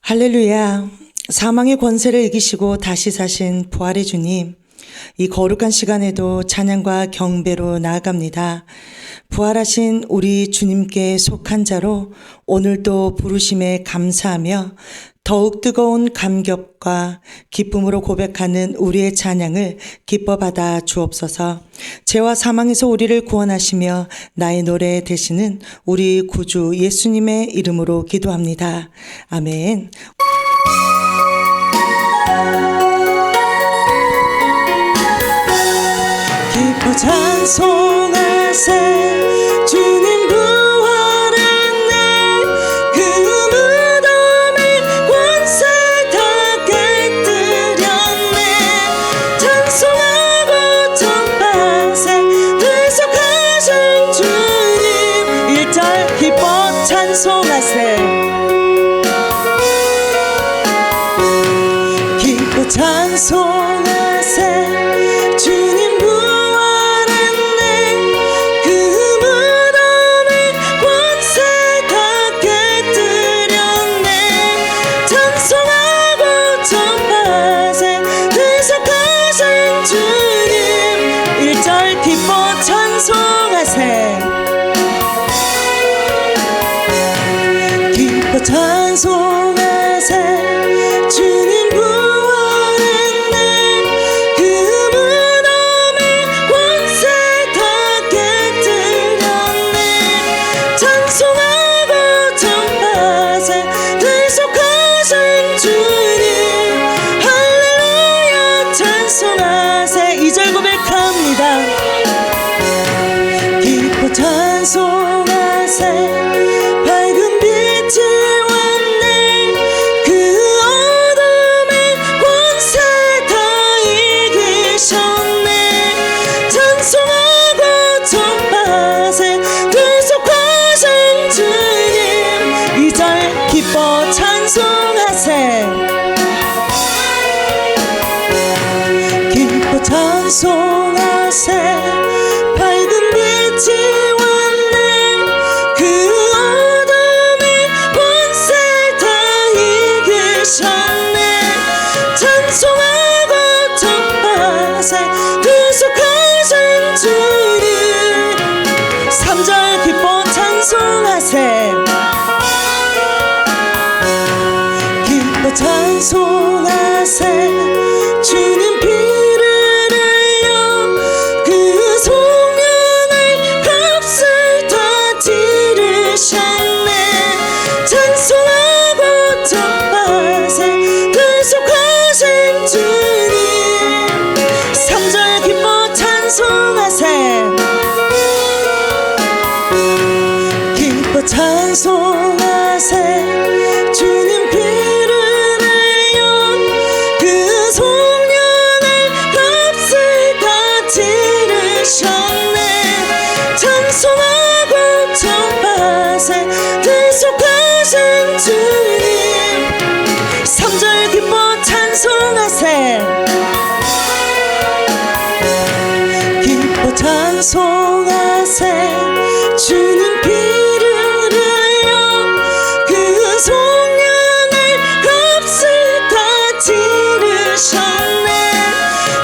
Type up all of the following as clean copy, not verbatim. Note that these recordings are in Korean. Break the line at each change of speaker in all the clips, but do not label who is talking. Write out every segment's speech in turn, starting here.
할렐루야. 사망의 권세를 이기시고 다시 사신 부활의 주님, 이 거룩한 시간에도 찬양과 경배로 나아갑니다. 부활하신 우리 주님께 속한 자로 오늘도 부르심에 감사하며 더욱 뜨거운 감격과 기쁨으로 고백하는 우리의 찬양을 기뻐 받아 주옵소서. 죄와 사망에서 우리를 구원하시며 나의 노래 되시는 우리 구주 예수님의 이름으로 기도합니다. 아멘. 기뻐 찬송하세 주님 부활했네. 그 무덤의 권세 다 깨뜨렸네. 찬송하고 전파세 대속하신 주님. 1절 기뻐 찬송하세. 기뻐 찬송하세 주님 부활했네. 그 무덤의 권세 다 깨뜨렸네. 찬송하고 전파세 대속하신 주님. 1절 기뻐 찬송하세. 기뻐 찬송하세 주님 부활했네. 그 무덤의 권세 다 깨뜨렸네. 찬송하고 전파세 대속하신 주님. 할렐루야 찬송하세. 2절 고백합니다. 기뻐 찬송하세 밝은 빛이 왔네. 그 어둠의 권세 다 이기셨네. 찬송하고 전파세 대속하신 주님. 2절 기뻐 찬송하세. 기뻐 찬송하세 밝은 빛이 왔네. 그 어둠의 권세 다 이기셨네. 찬송하고 전파세 대속하신 주님. 3절 기뻐 찬송하세. 기뻐 찬송하세 주님 피를 흘려 그 송영의 값을 다 치르셨네. 찬송하고 전파세 대속하신 주님. 3절 기뻐 찬송하세. 기뻐 찬송하세 주님 피를 흘려 그 송영의 값을 다 치르셨네. 찬송하고 전파세 대속하신 주님. 3절 기뻐 찬송하세. 기뻐 찬송하세 주님 피를 흘려 그 송영의 값을 다 치르셨네.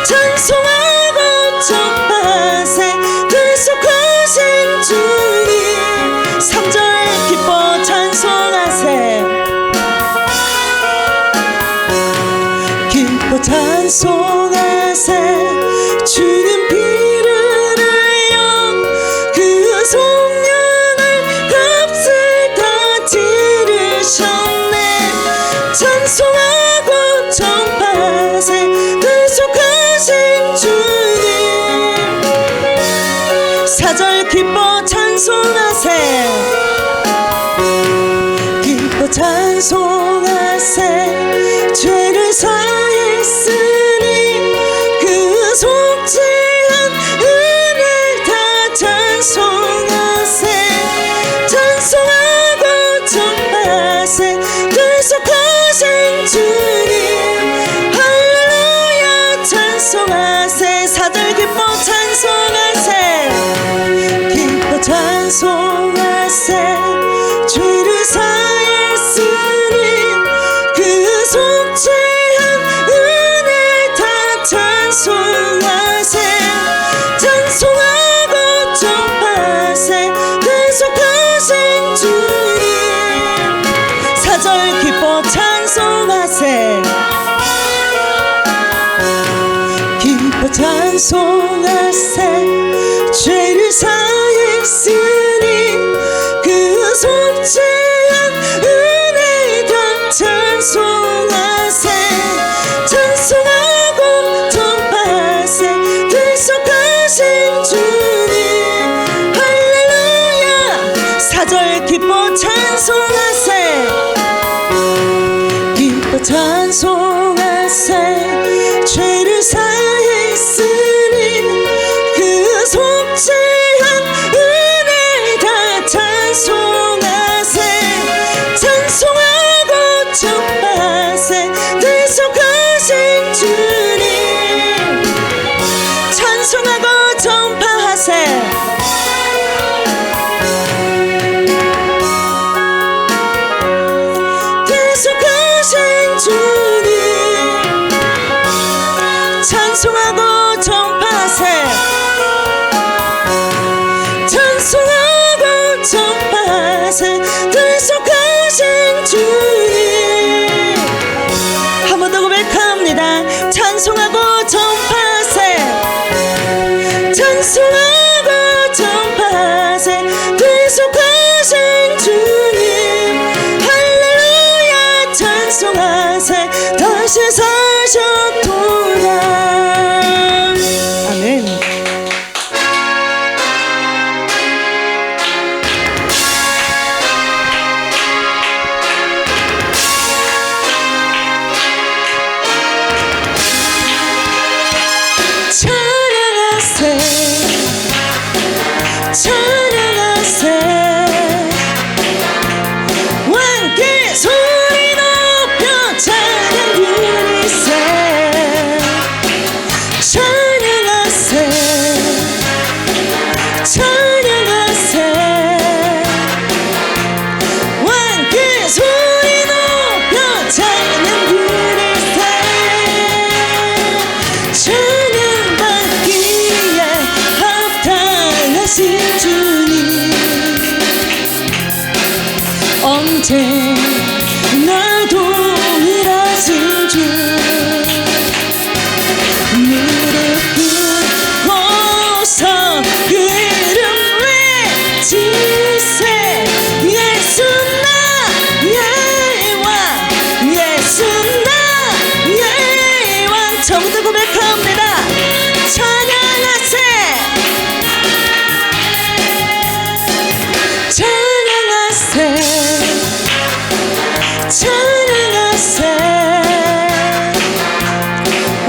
찬송하고 전파세 대속하신 주님. 3절 기뻐 찬송하세. 기뻐 찬송하세 주님 피를 흘려 그 송영의 값을 다 치르셨네. 찬송하고 전파세 대속하신 주님. 4절 기뻐 찬송하세. 기뻐 찬송하세 죄를 사했으니 그 속죄한 은혜를 다 찬송하세. 찬송하고 전파세 대속하신 주님. 할렐루야 찬송하세. 4절 기뻐 찬송하세. 기뻐 찬송하세 죄를 사했으니 그 속죄한 은혜 다 찬송하세 찬송하고 전파하세 대속하신 주님 사절 기뻐 찬송하세 기뻐 찬송하세 죄를 사했으니 그 속죄한 은혜 다 찬송하세 찬송하고 전파하세 대속하신 주님 할렐루야 사절 기뻐 찬송하세 기뻐 찬송하세 죄를 사했으니 그 속죄한 은혜 다 찬송하세 찬송하고 전파하세 대속하신 주님 찬송하고 전파하세 대속하신 주님 찬송하고 전파하세 찬송하고 전파하세 대속하신 주님 한 번 더 고백합니다 찬송하고 전파하세 찬송하고 전파하세 대속하신 주님 할렐루야 찬송하세 다시 사셨도다 아멘 찬양하세 찬양하세 함께 소리 높여 찬양 부르세 찬양하세 찬양하세 함께 소리 높여 찬양 부르세 찬양받기에 합당하신 주님 언제나 동일하신 주 무릎 꿇고서 그 이름 외치세 예수 나의 왕 예수 나의 왕 저부터 고백합니다 찬양하세 찬양하세 찬양하세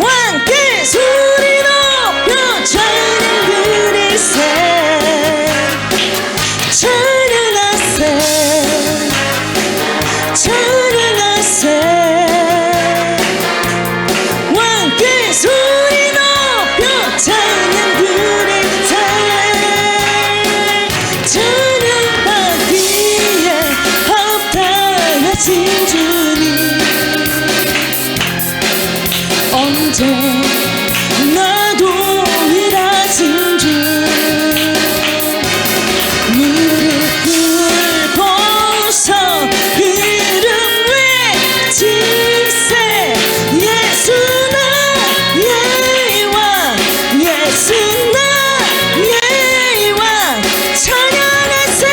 함께 소리 높여 찬양 부르세 찬양하세 찬양하세 함께 소리 높여 찬양 부르세 찬양받기에 합당하신 주님 언제나 동일하신 주 무릎 꿇고서 그 이름 외치세 예수 나의 왕 예수 나의 왕 찬양하세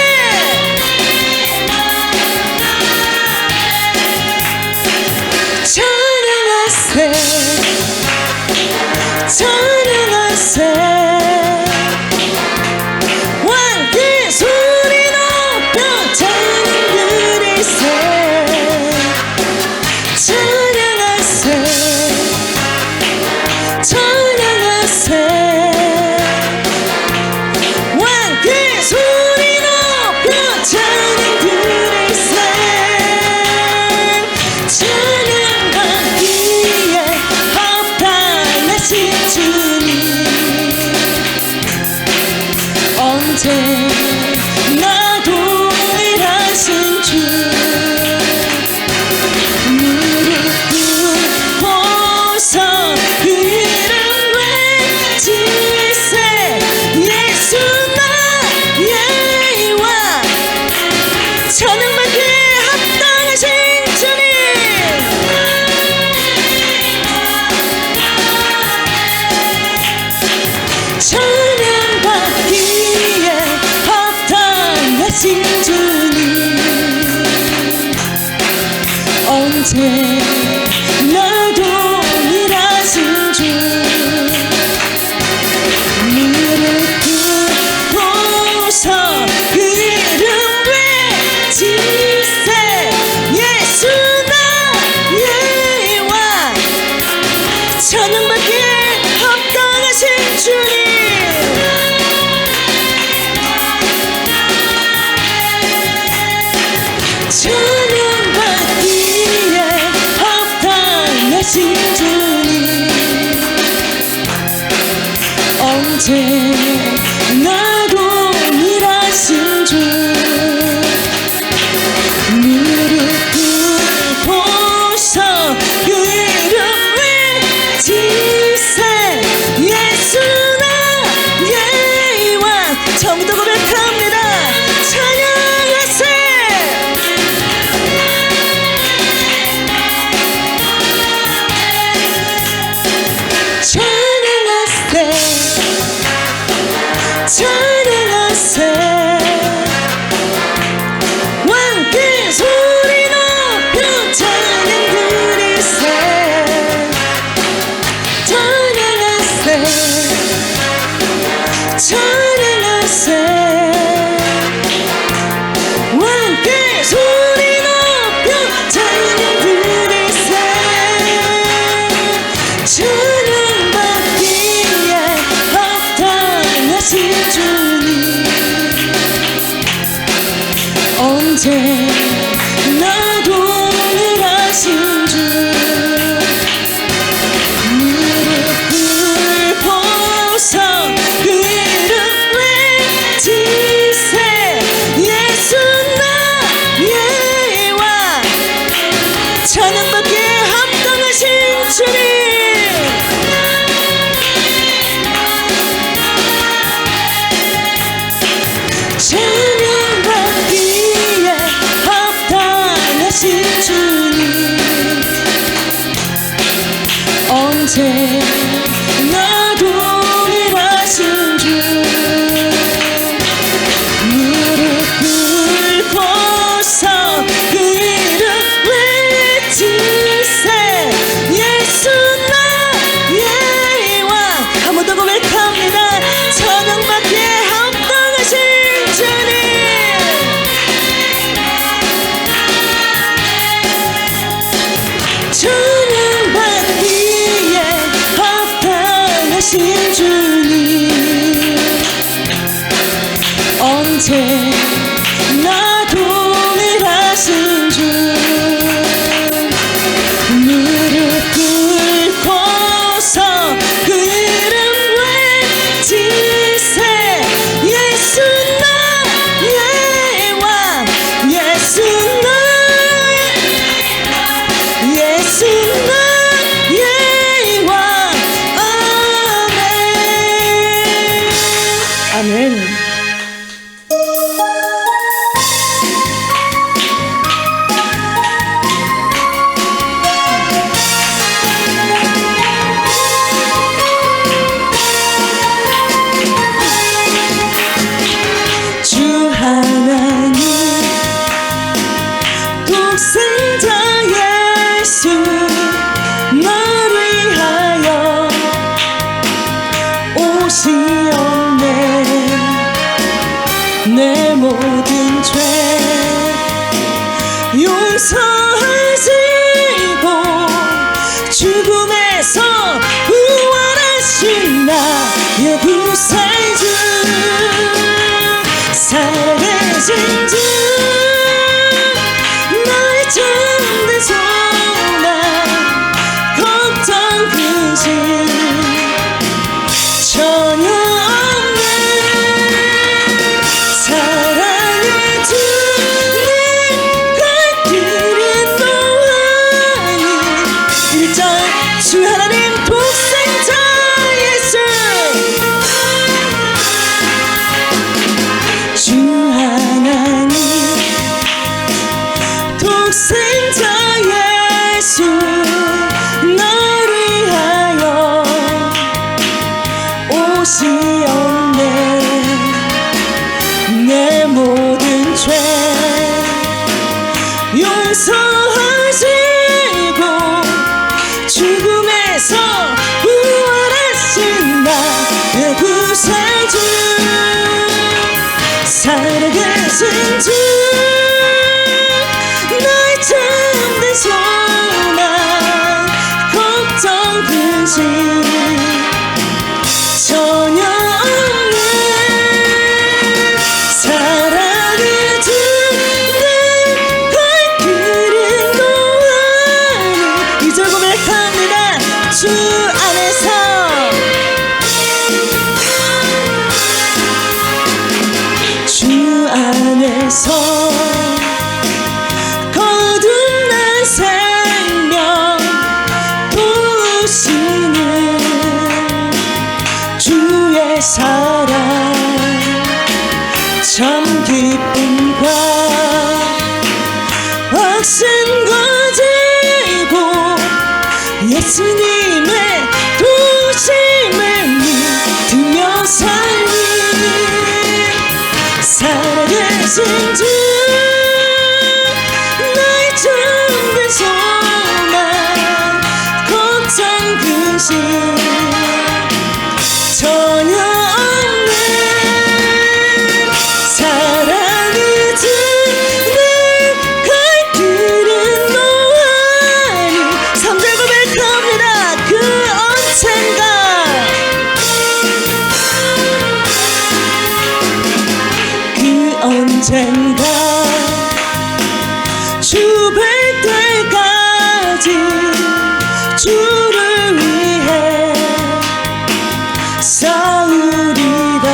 찬양하세 언제나 동일하신 주 무릎 꿇고서 그 이름 외치세 예수 나의 왕 찬양받기에 합당하신 주님 찬양받기에 합당하신 주님 언제나 동일하신 주 무릎 꿇고서 그 이름 외치세 예수 나의 왕 처음부터 고백합니다. 찬양하세 찬양하세 왕께 소리 높여 찬양 드리세 찬양하세 찬양하세 왕께 소리 높여 찬양 드리세 찬양받기에 합당하신 주님 언제나 동일하신 주 무릎 꿇고서 그 이름 외치세 예수 나의 왕 찬양받기에 합당하신 주님 찬양받기에 합당하신 주님 언제나 동일하신 주 무릎 꿇고서 그 이름 외치세 예수 나의 왕 한 번 더 고백합니다. 찬양받기에 합당하신 주님 찬양받기에 합당하신 주님 언제나 동일하신 주 무릎 꿇고서 그 이름 외치세 예수 나의 왕 예수 나의 예수 나의 왕 아멘 아멘 주 하나님 독생자 예수 나를 위하여 오시었네 내 모든 죄 용서하시고 죽음에서 부활하신 나의 구세주 살아계신 주 나의 참된 소망 걱정 근심 전혀 없는 사랑의 주님 갈 길은 노하니 일절 주 하나님 독생자 예수 주 하나님 독생자 예수 나를 위하여 오시었네 내 모든 죄 용서하시고 살아계신 주 나의 참된 소망 걱정 근심 전혀 없는 사랑을 주는 발길은 노하니 이절 고백합니다. 주 안에서 주 안에서 거듭난 생명 부으시는 주의 사랑 참 기쁨과 확신과 제보 예수님의 도심을 믿으며 살리 살아계신 주 나의 참된 소망 걱정 근심 전혀 없는 사랑을 주는 갈 길은 노하니 3절 고백합니다. 그 언젠가 언젠가 주 뵐 때까지 주를 위해 싸우리라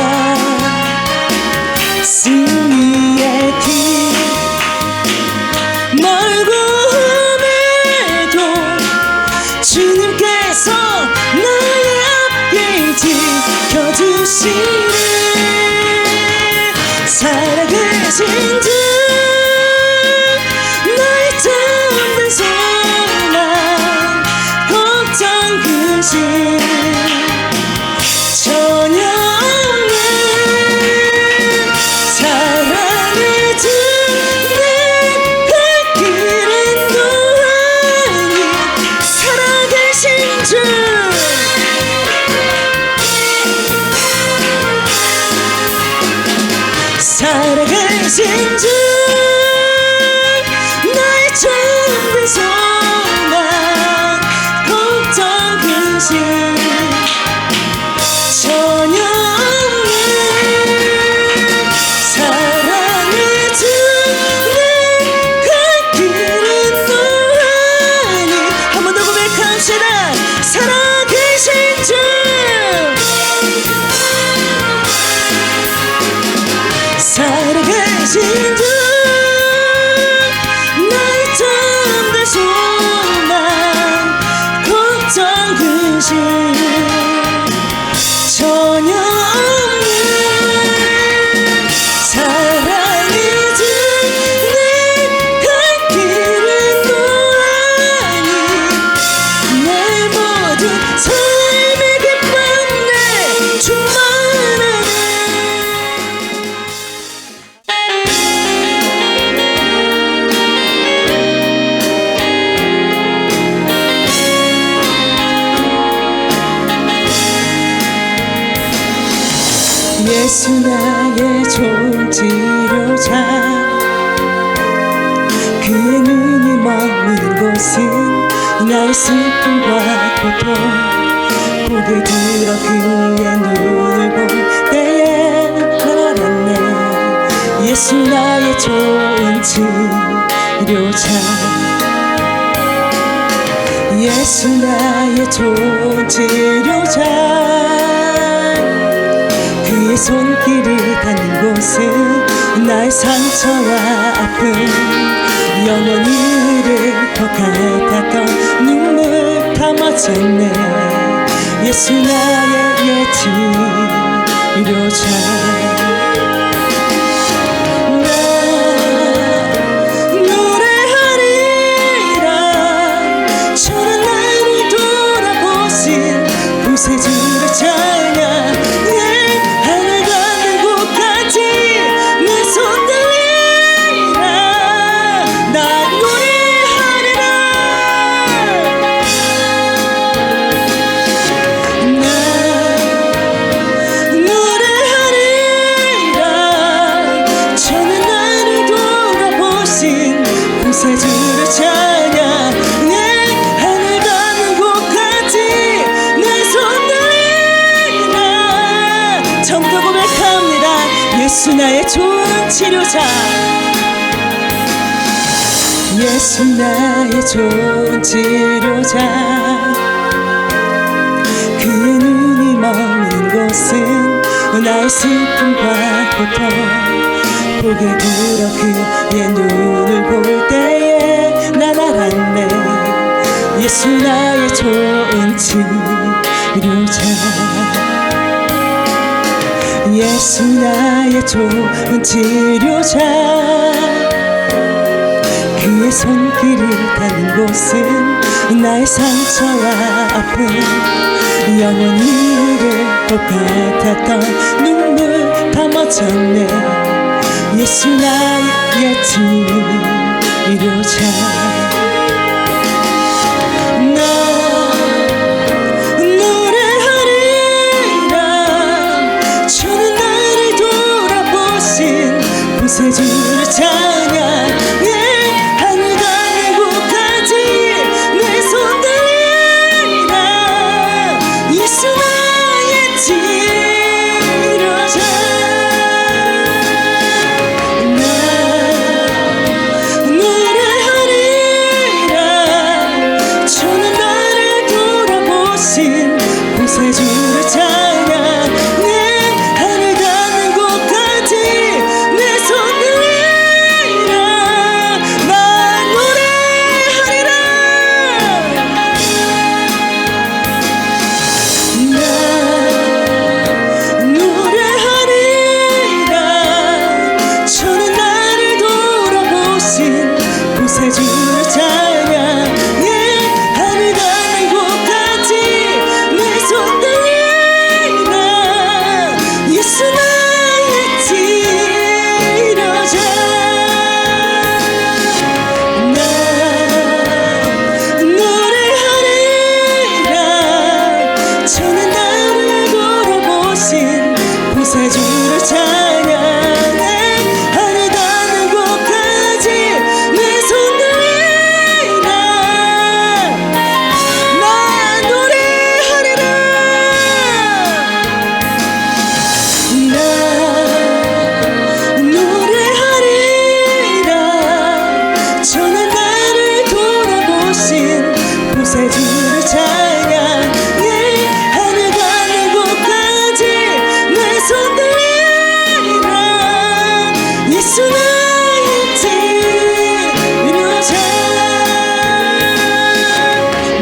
승리의 길 멀고 험해도 주님께서 나의 앞길 지켜주시네 살아계신 주 나의 참된 소망 걱정 근심 전혀 없는 사랑을 주는 발길은 노하니 살아계신 주 살아계신 주 나의 참된 소망 걱정 근심 전혀 없는 사랑을 주는 갈 길은 노하니 한 번 더 고백합시다. 살아계신 주 살아계신 주 나의 참된 소망 걱정 근심 전혀 없는 사랑을 주는 갈 길은 노하니 내 모든 삶의 기쁨 내 충만하네 예수 나의 좋은 치료자 그의 눈이 머무는 곳은 나의 슬픔과 고통 고개 들어 그의 눈을 볼 때에 알았네 예수 나의 좋은 치료자 예수 나의 좋은 치료자 그의 손길이 닿는 곳은 나의 상처와 아픔 영원히 이를 더 같았던 눈물 감아챘네 예수 나의 옛 치료자 나 노래하리라 저는 나를 돌아보신 구세주를 찬양 노래하리라 저는 예수 나의 좋은 치료자, 예수 나의 좋은 치료자. 그의 눈이 머무는 곳은 나의 슬픔과 고통, 고개 들어 그의 눈을 볼 때에 난 알았네. 예수 나의 좋은 치료자, 예수 나의 좋은 치료자. 그의 손길이 닿는 곳은 나의 상처와 아픔, 영원히 흐를 것 같았던 눈물 다 멎었네. 예수 나의 치료자. 나 노래하리라. 주는 나를 돌아보신 구세주를 찬양해. 하늘 닿는 곳까지 내 손 들리라. 예수 나의 치료자. 나 노래하리라. 주는 나를 돌아보신 구세주를 찬양해. 하늘 닿는 곳까지 내 손 들리라. 나 노래하리라. 나 노래하리라. 주는 나를 돌아보신 구세주를 찬양해. 하늘 닿는 곳까지 내 손 들리라. 예수 나의 치료자. 나 노래하리라. 주는 나를 돌아보신 구세주를 찬양해. 하늘 닿는 곳까지 내 손 들리라. 나 노래하리라. 나 노래하리라. 주는 나를 돌아보신 구세주를 찬양해. 하늘 닿는 곳까지 내 손 들리라. 예수 나의 치료자.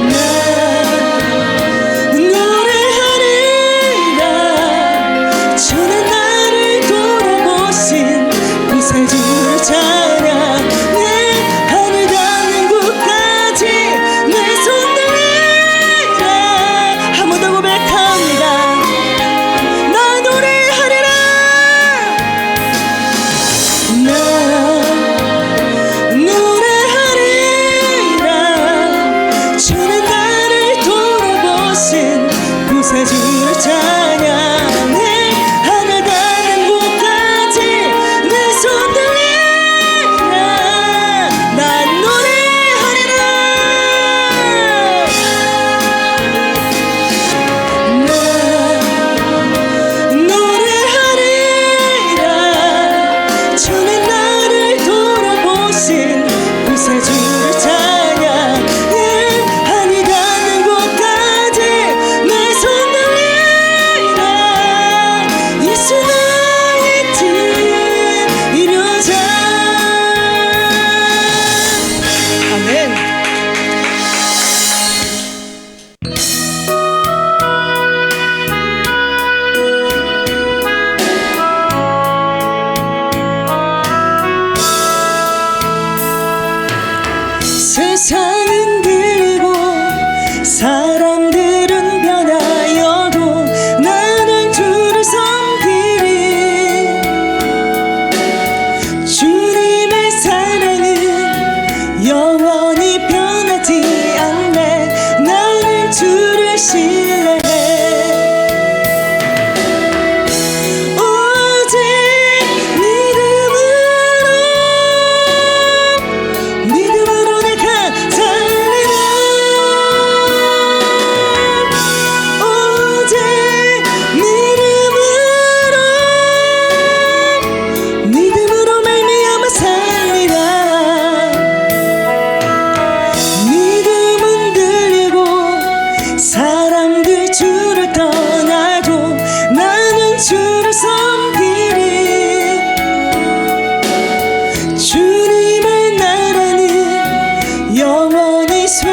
나 노래하리라. 주는 나를 돌아보신 구세주를 찬양해. 하늘 닿는 곳까지 내 손 들리라. 한 번 더 고백합니다. 나 노래하리라. 나 노래하리라. 주는 나를 돌아보신 구세주를 찬양해. 하늘 닿는 곳까지 내 손 들리라. 난 노래하리라. 나 노래하리라. 주는 나를 돌아보신 구세주를 찬양해. 하늘 닿는 곳까지 내 손 들리라.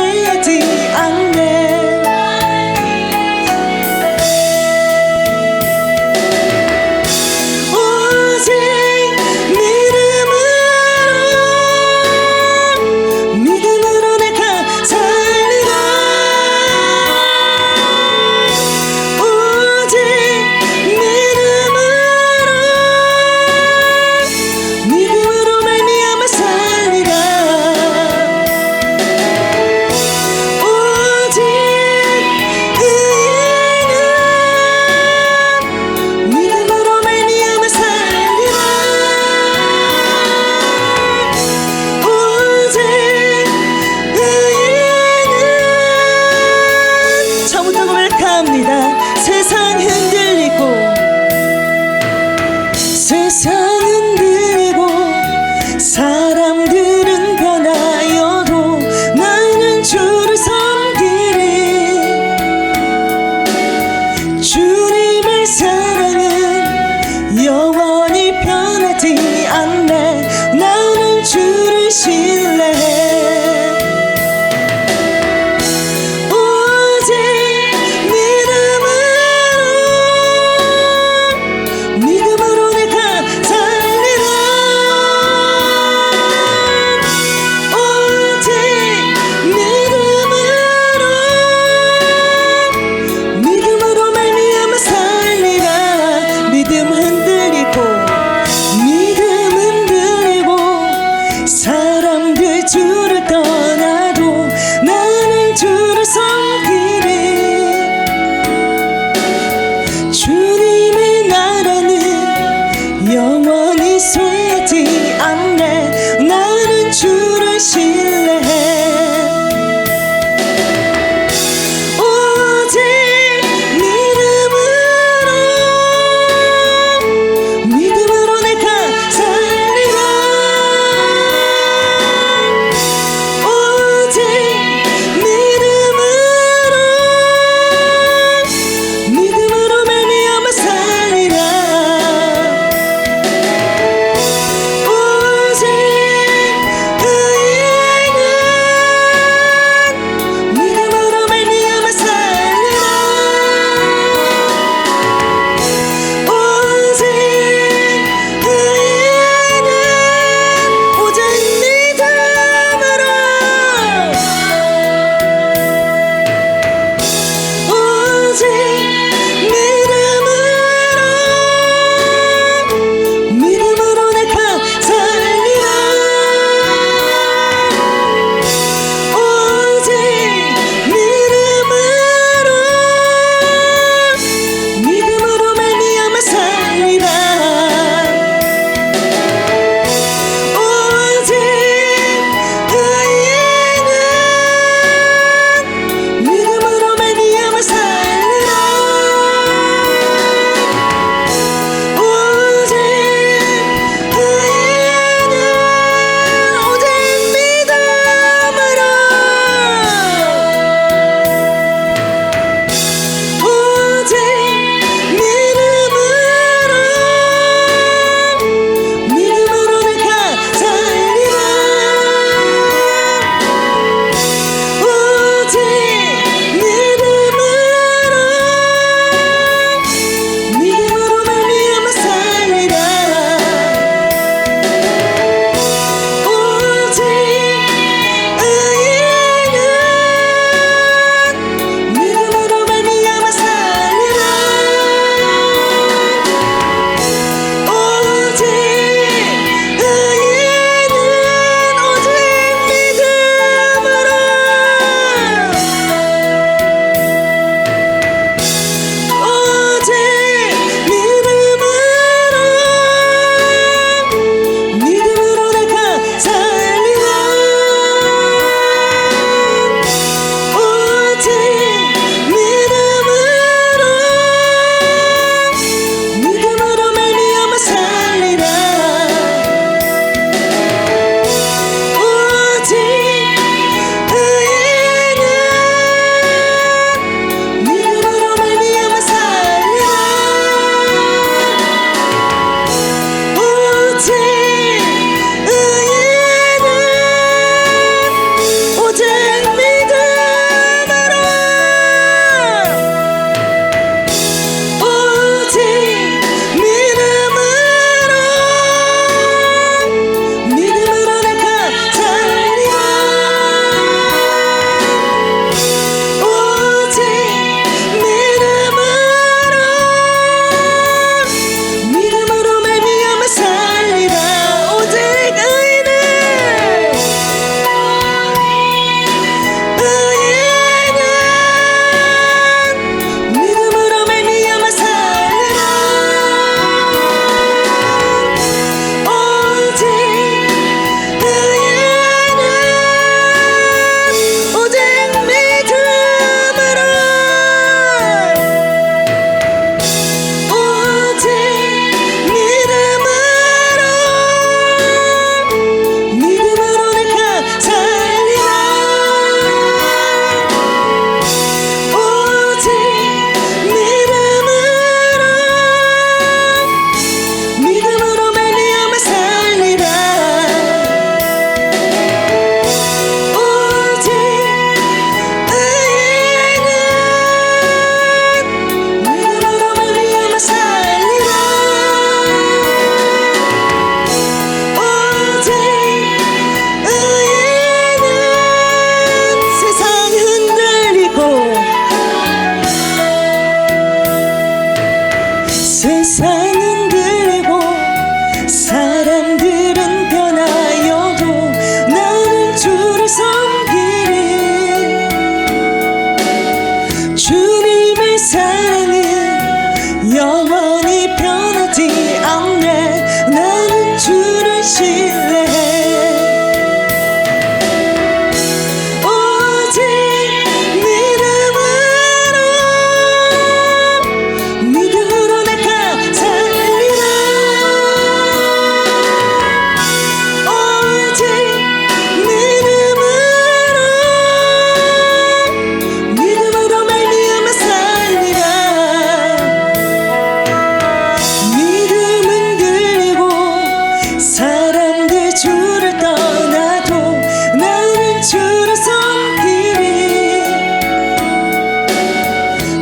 쇠하지 않네. 오직 믿음으로 내가 살리라. 오직 믿음으로 말미암아 살리라. 오직 의인은 믿음으로 말미암아 살리라. 오직 의인은 처음부터 고백합니다. 세상 흔들리고 세상 흔들리고 사람들은 변하여도 나는 주를 섬기리. 주님의 사랑은 영원히 변하지 않네. 나는 주를 신뢰해. 오직 믿음으로 내가 살리라. 오직 믿음으로 말미암아 살리라. 믿음 흔들리고 사람들 주를 떠나도 나는 주를 섬기리. 주님의 나라는 영원히 쇠하지 않네. 나는 주를 신뢰해. 오직 믿음으로 내가 살리라. 오직 믿음으로 사랑은 영원히 변하지 않네. 나는 주를 신뢰해. 오직 믿음으로 내가 살리라. 오직 믿음으로 말미암아 살리라. 믿음은 들고 사람들 주를 떠나도 나는 주를 섬기리.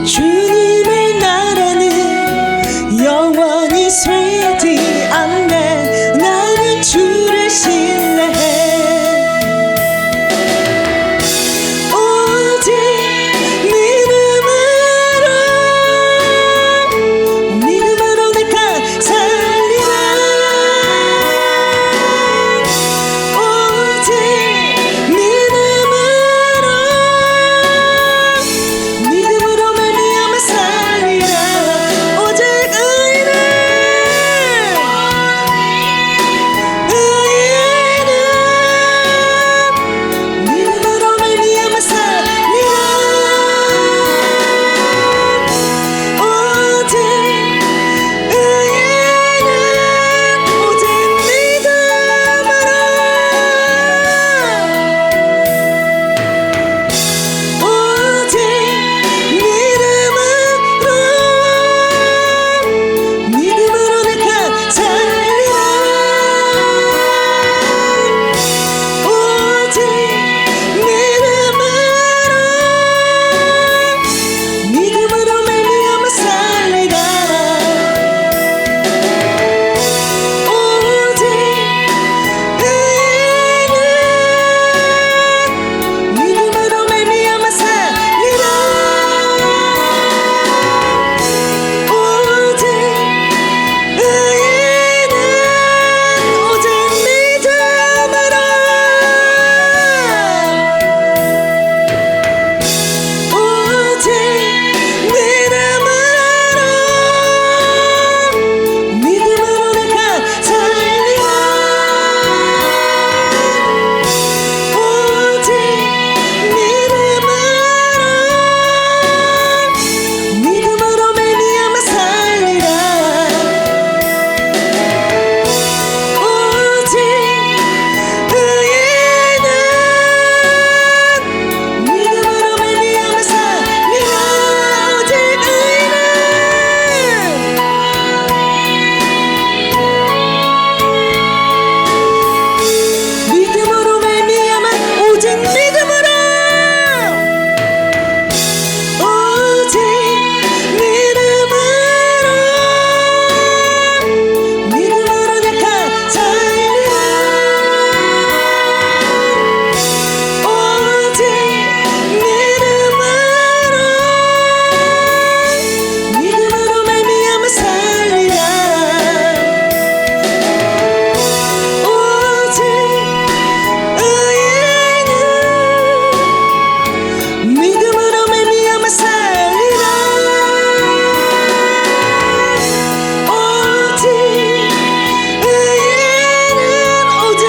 주님의 나라는 영원히 쇠하지 않네. 나는 주를 신뢰해. 오직 믿음으로 내가 살리라. 오직 믿음으로 말미암아 살리라. 오직 의인은 믿음으로 말미암아 살리라. 오직 의인은 오직 믿음으로 내가 살리라. 오직 믿음으로 말미암아 살리라. 오직 의인은 믿음으로 말미암아 살리라. 오직 의인은 오직 믿음으로 오직 믿음으로 내가 살리라. 오직 믿음으로 말미암아 살리라. 오직 의인은 믿음으로 말미암아 살리라. 오직 의인은 믿음으로 말미암아 오직 믿음으로 오직 믿음으로 내가 살리라. 오직 믿음으로 말미암아 살리라. 오직 의인은 믿음으로 말미암아 살리라. 오직 의인은 오직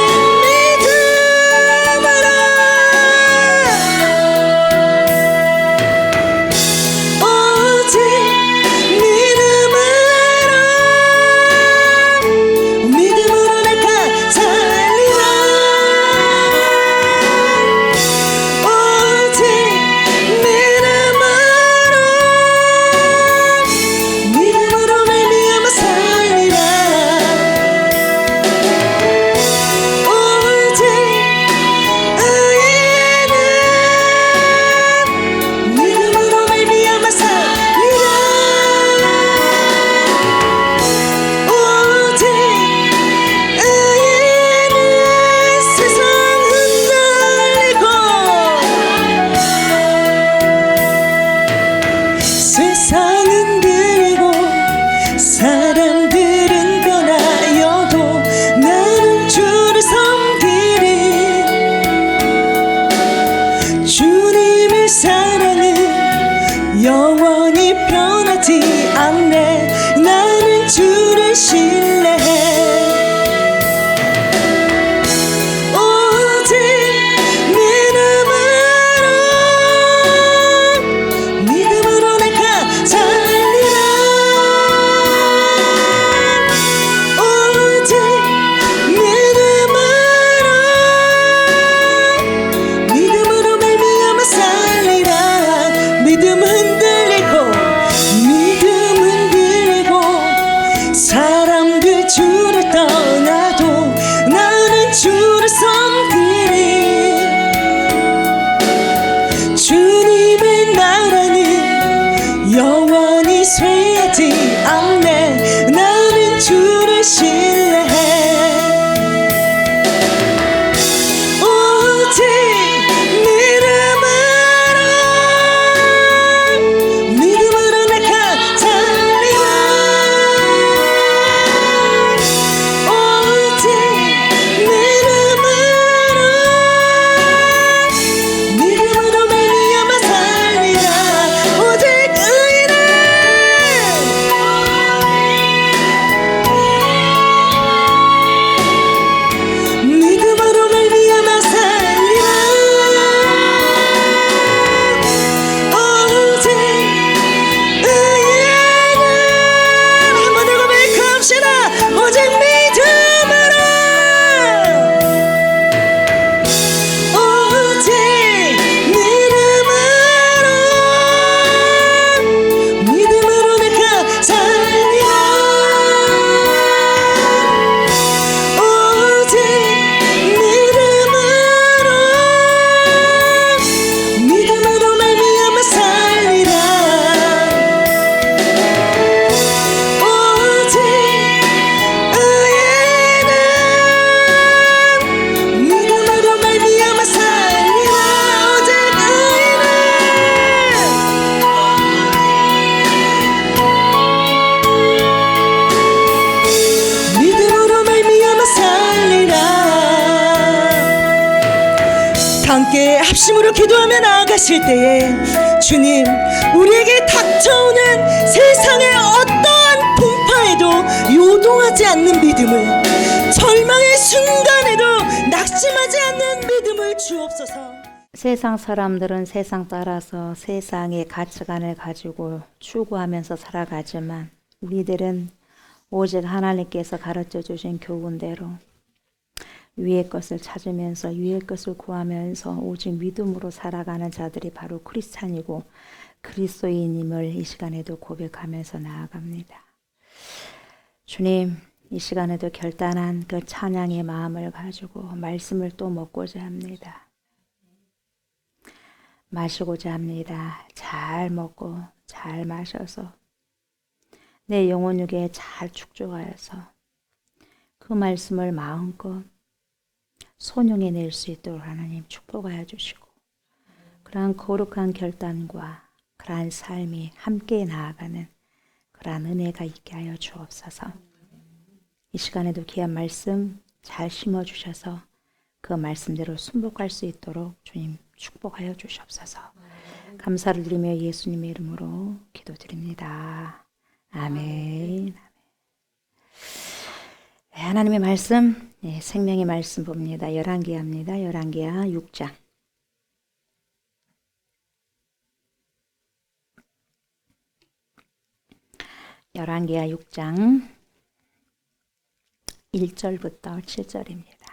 믿음으로 오직 믿음으로 내가 살리라. 오직 믿음으로 말미암아 살리라. 오직 의인은 믿음으로 말미암아 살리라. 오직 의인은 세상은 날리고 세상은 들고 사람들은 변하여도 나는 주를 섬기리. 주님의 사랑은 영원히 마음이 변하지 않네. 나는 주를 신뢰해. 오직 믿음으로 내가 살리라. 오직 믿음으로 말미암아 살리라. 믿음 흔들리고 사람들 주를 떠나도 나는 주를 섬기리. 주님의 나라는 영원히 쇠하지 않네. 나는 주를 신뢰해. 오직 믿음으로 내가 살리라. 오직 믿음으로 말미암아 살리라. 오직 의인은 믿음으로 말미암아 살리라. 오직 의인은 한번 더 고백합시다. 오직 믿음으로 오직 믿음으로 내가 살리라. 오직 믿음으로 말미암아 살리라. 오직 의인은 믿음으로 말미암아 살리라. 오직 의인은 믿음으로 말미암아 살리라. 함께 합심으로 기도하며 나아가실 때에 주님, 우리에게 닥쳐오는 세상의 어떠한 분파에도 요동하지 않는 믿음을, 절망의 순간에도 낙심하지 않는 믿음을 주옵소서.
세상 사람들은 세상 따라서 세상의 가치관을 가지고 추구하면서 살아가지만 우리들은 오직 하나님께서 가르쳐 주신 교훈대로 위의 것을 찾으면서 위의 것을 구하면서 오직 믿음으로 살아가는 자들이 바로 크리스찬이고 그리스도인임을 이 시간에도 고백하면서 나아갑니다. 주님, 이 시간에도 결단한 그 찬양의 마음을 가지고 말씀을 또 먹고자 합니다. 마시고자 합니다. 잘 먹고 잘 마셔서 내 영혼 육에 잘 축적하여서 그 말씀을 마음껏 손용해 낼 수 있도록 하나님 축복하여 주시고, 그러한 거룩한 결단과 그러한 삶이 함께 나아가는 그러한 은혜가 있게 하여 주옵소서. 이 시간에도 귀한 말씀 잘 심어주셔서 그 말씀대로 순복할 수 있도록 주님 축복하여 주시옵소서. 감사를 드리며 예수님의 이름으로 기도드립니다. 아멘. 하나님의 말씀, 생명의 말씀 봅니다. 열왕기하입니다. 열왕기하 6장. 열왕기하 6장 1절부터 7절입니다.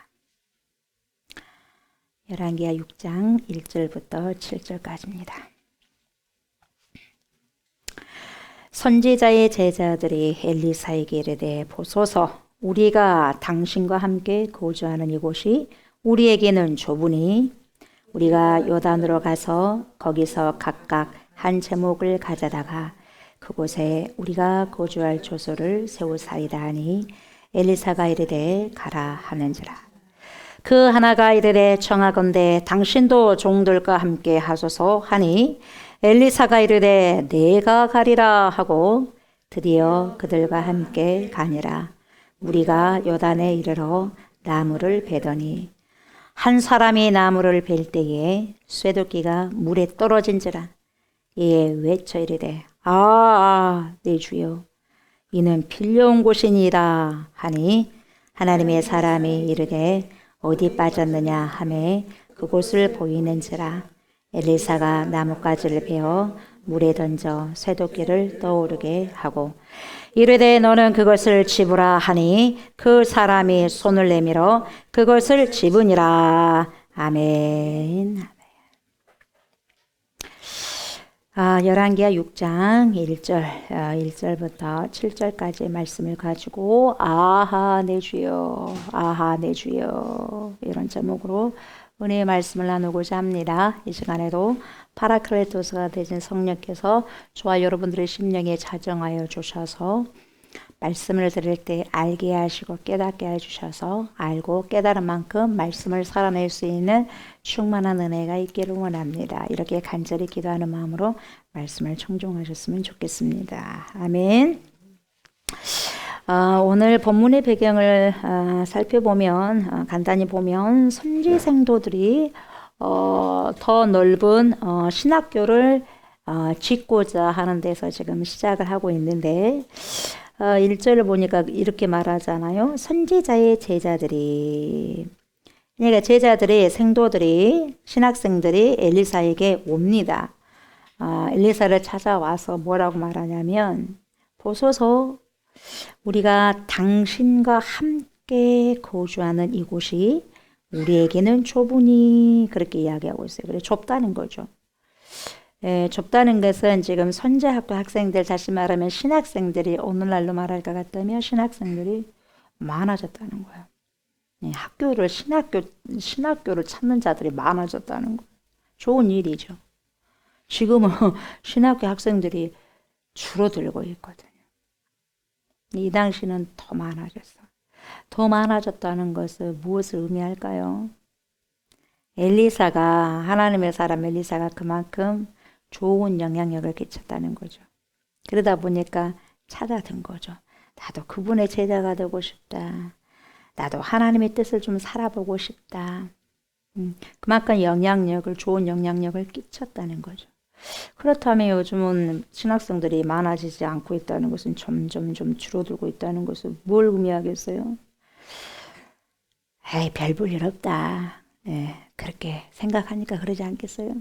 열왕기하 6장 1절부터 7절까지입니다. 선지자의 제자들이 엘리사에게 이르되, 보소서, 우리가 당신과 함께 거주하는 이곳이 우리에게는 좁으니 우리가 요단으로 가서 거기서 각각 한 제목을 가져다가 그곳에 우리가 거주할 조소를 세우사이다 하니, 엘리사가 이르되 가라 하는지라. 그 하나가 이르되 청하건대 당신도 종들과 함께 하소서 하니, 엘리사가 이르되 내가 가리라 하고 드디어 그들과 함께 가니라. 우리가 요단에 이르러 나무를 베더니 한 사람이 나무를 벨 때에 쇠도끼가 물에 떨어진지라. 예 외쳐 이르되 내 주여 이는 빌려온 곳이니라 하니 하나님의 사람이 이르되 어디 빠졌느냐 하매 그곳을 보이는지라 엘리사가 나뭇가지를 베어 물에 던져 쇠도끼를 떠오르게 하고 이르되 너는 그것을 집으라 하니 그 사람이 손을 내밀어 그것을 집으니라. 아멘. 열왕기하 6장 1절부터 7절까지 말씀을 가지고 아하 내 주여 아하 내 주여 이런 제목으로 은혜의 말씀을 나누고자 합니다. 이 시간에도 파라클레토스가 되신 성령께서 저와 여러분들의 심령에 자정하여 주셔서 말씀을 들을 때 알게 하시고 깨닫게 해주셔서 알고 깨달은 만큼 말씀을 살아낼 수 있는 충만한 은혜가 있기를 원합니다. 이렇게 간절히 기도하는 마음으로 말씀을 청종하셨으면 좋겠습니다. 아멘. 오늘 본문의 배경을 살펴보면 간단히 보면 선지 생도들이 더 넓은 신학교를 짓고자 하는 데서 지금 시작을 하고 있는데 1절을 보니까 이렇게 말하잖아요. 선지자의 제자들이 그러니까 제자들이 생도들이 신학생들이 엘리사에게 옵니다. 엘리사를 찾아와서 뭐라고 말하냐면 보소서 우리가 당신과 함께 거주하는 이곳이 우리에게는 좁으니 그렇게 이야기하고 있어요. 그래 좁다는 거죠. 좁다는 것은 지금 선제학교 학생들 다시 말하면 신학생들이 오늘날로 말할 것 같다면 신학생들이 많아졌다는 거예요. 학교를 신학교를 찾는 자들이 많아졌다는 거예요. 좋은 일이죠. 지금은 신학교 학생들이 줄어들고 있거든요. 이 당시는 더 많아졌어. 더 많아졌다는 것은 무엇을 의미할까요? 엘리사가 하나님의 사람 엘리사가 그만큼 좋은 영향력을 끼쳤다는 거죠. 그러다 보니까 찾아든 거죠. 나도 그분의 제자가 되고 싶다. 나도 하나님의 뜻을 좀 살아보고 싶다. 그만큼 좋은 영향력을 끼쳤다는 거죠. 그렇다면 요즘은 신학생들이 많아지지 않고 있다는 것은 점점 좀 줄어들고 있다는 것은 뭘 의미하겠어요? 별 볼 일 없다. 그렇게 생각하니까 그러지 않겠어요?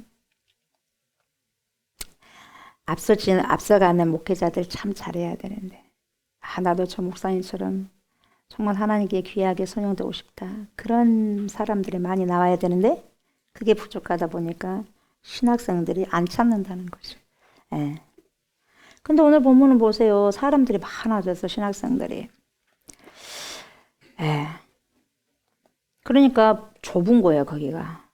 앞서가는 목회자들 참 잘해야 되는데 나도 저 목사님처럼 정말 하나님께 귀하게 선용되고 싶다. 그런 사람들이 많이 나와야 되는데 그게 부족하다 보니까 신학생들이 안 찾는다는 거죠. 근데 오늘 본문을 보세요. 사람들이 많아져서 신학생들이. 그러니까 좁은 거예요, 거기가.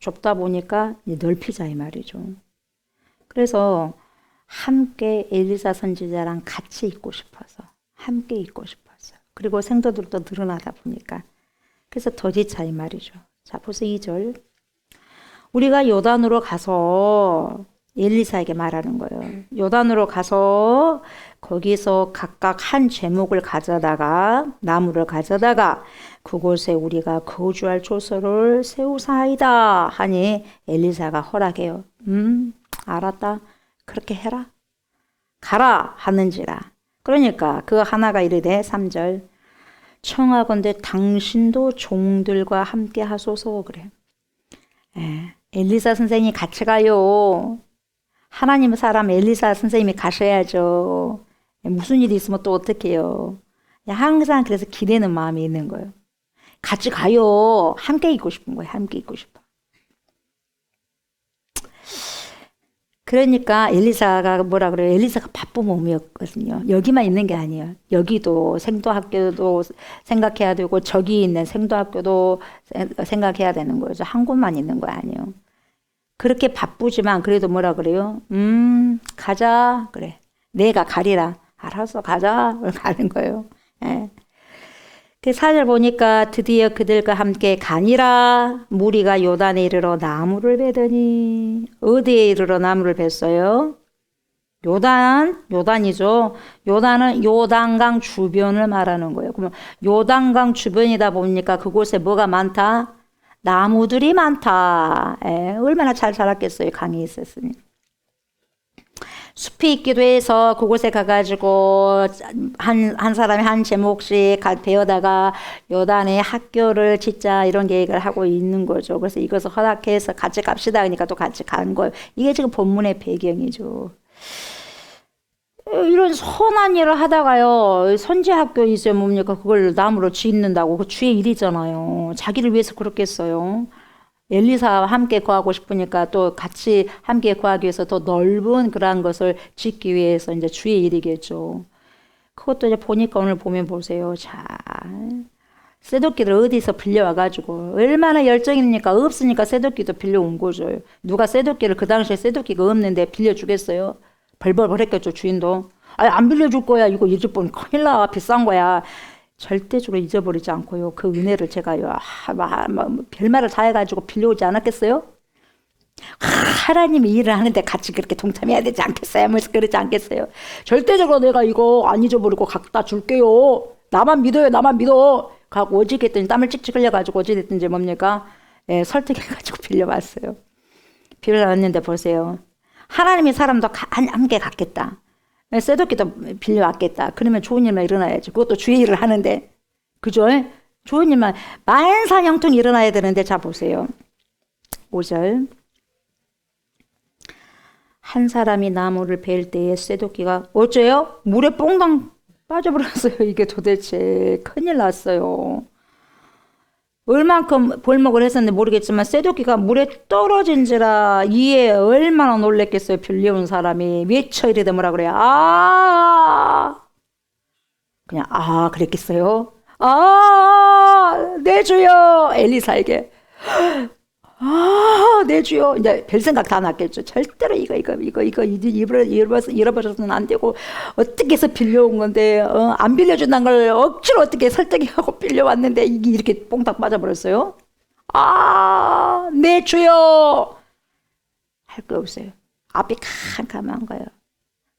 좁다 보니까 넓히자 이 말이죠. 그래서 함께 엘리사 선지자랑 같이 있고 싶어서 함께 있고 싶어서 그리고 생도들도 늘어나다 보니까 그래서 더디차 이 말이죠. 자, 보세요. 2절 우리가 요단으로 가서 엘리사에게 말하는 거예요. 요단으로 가서 거기서 각각 한 제목을 가져다가 나무를 가져다가 그곳에 우리가 거주할 조소를 세우사이다 하니 엘리사가 허락해요. 알았다. 그렇게 해라. 가라 하는지라. 그러니까 그 하나가 이르되 3절 청하건대 당신도 종들과 함께 하소서 그래. 엘리사 선생님이 같이 가요. 하나님 사람 엘리사 선생님이 가셔야죠. 무슨 일이 있으면 또 어떡해요. 항상 그래서 기대는 마음이 있는 거예요. 같이 가요. 함께 있고 싶은 거예요. 함께 있고 싶어. 그러니까 엘리사가 뭐라 그래요? 엘리사가 바쁜 몸이었거든요. 여기만 있는 게 아니에요. 여기도 생도학교도 생각해야 되고 저기 있는 생도학교도 생각해야 되는 거죠. 한 곳만 있는 거 아니에요. 그렇게 바쁘지만 그래도 뭐라 그래요? 가자. 그래. 내가 가리라. 알았어. 가자. 가는 거예요. 그 4절 보니까 드디어 그들과 함께 가니라. 무리가 요단에 이르러 나무를 베더니 어디에 이르러 나무를 뱄어요? 요단이죠. 요단은 요단강 주변을 말하는 거예요. 그러면 요단강 주변이다 보니까 그곳에 뭐가 많다? 나무들이 많다. 얼마나 잘 자랐겠어요. 강이 있었으니. 숲이 있기도 해서 그곳에 가가지고 한 사람이 한 제목씩 배우다가 요단에 학교를 짓자 이런 계획을 하고 있는 거죠. 그래서 이것을 허락해서 같이 갑시다 그러니까 또 같이 간 거예요. 이게 지금 본문의 배경이죠. 이런 선한 일을 하다가요, 선지학교 이제 뭡니까? 그걸 나무로 짓는다고. 그 주의 일이잖아요. 자기를 위해서 그렇겠어요. 엘리사와 함께 거하고 싶으니까 또 같이 함께 거하기 위해서 더 넓은 그러한 것을 짓기 위해서 이제 주의 일이겠죠. 그것도 이제 보니까 오늘 보면 보세요. 자, 쇠도끼를 어디서 빌려와가지고 얼마나 열정입니까? 없으니까 쇠도끼도 빌려온 거죠. 누가 쇠도끼를 그 당시에 쇠도끼가 없는데 빌려주겠어요? 벌벌 했겠죠, 주인도. 아니, 안 빌려줄 거야. 이거 잊어버리면 큰일 나. 비싼 거야. 절대적으로 잊어버리지 않고요. 그 은혜를 제가요, 별말을 다 해가지고 빌려오지 않았겠어요? 하나님이 일을 하는데 같이 그렇게 동참해야 되지 않겠어요? 뭐 그러지 않겠어요? 절대적으로 내가 이거 안 잊어버리고 갖다 줄게요. 나만 믿어요. 나만 믿어. 가고 어찌됐든지 땀을 찍찍 흘려가지고 어찌됐든지 뭡니까? 예, 설득해가지고 빌려왔어요. 빌려왔는데 보세요. 하나님이 사람도 함께 갖겠다. 쇠도끼도 빌려왔겠다. 그러면 좋은 일만 일어나야지. 그것도 주의 일을 하는데. 그죠? 좋은 일만 만사형통이 일어나야 되는데 자 보세요. 5절. 한 사람이 나무를 벨 때에 쇠도끼가 어째요? 물에 뽕당 빠져버렸어요. 이게 도대체 큰일 났어요. 얼만큼 벌목을 했었는지 모르겠지만 쇠도끼가 물에 떨어진지라 이에 얼마나 놀랬겠어요. 빌려온 사람이 외쳐 이래도 뭐라 그래요. 그냥 그랬겠어요. 내 주여. 엘리사에게 내 주여. 이제 별 생각 다 났겠죠. 절대로 이거 잃어버려서는 안 되고 어떻게 해서 빌려온 건데 안 빌려준다는 걸 억지로 어떻게 설득하고 빌려왔는데 이게 이렇게 뽕딱 빠져버렸어요. 내 주여. 할 거 없어요. 앞이 캄캄한 거예요.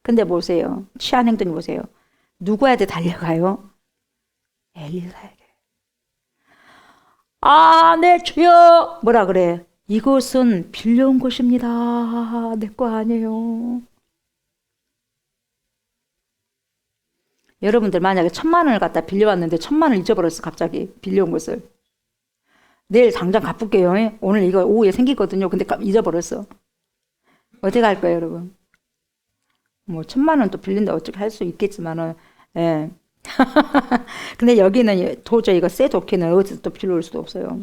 근데 보세요. 취한 행동이 보세요. 누구한테 달려가요? 엘리사에게. 내 주여. 뭐라 그래? 이것은 빌려온 것입니다. 내 거 아니에요. 여러분들 만약에 1,000,000원을 갖다 빌려왔는데 1,000,000원을 잊어버렸어. 갑자기 빌려온 것을. 내일 당장 갚을게요. 오늘 이거 오후에 생기거든요. 근데 잊어버렸어. 어떻게 할 거예요, 여러분? 뭐 1,000,000원 또 빌린다 어떻게 할 수 있겠지만은, 예. 근데 여기는 도저히 이거 쇠도끼는 어디서 또 빌려올 수도 없어요.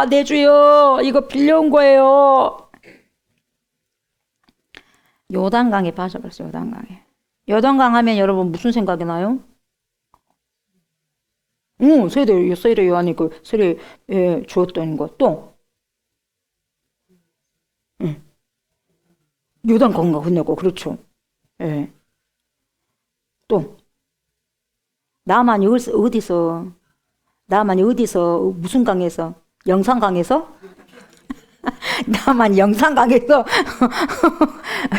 내 주여, 이거 빌려온 거예요. 요단강에 빠져버렸어요. 요단강에. 요단강 하면 여러분 무슨 생각이 나요? 세례 요한이 그 세례 주었던 것 또. 요단강가 건너고 그렇죠. 예. 또 나만이 어디서 무슨 강에서 영산강에서 나만 영산강에서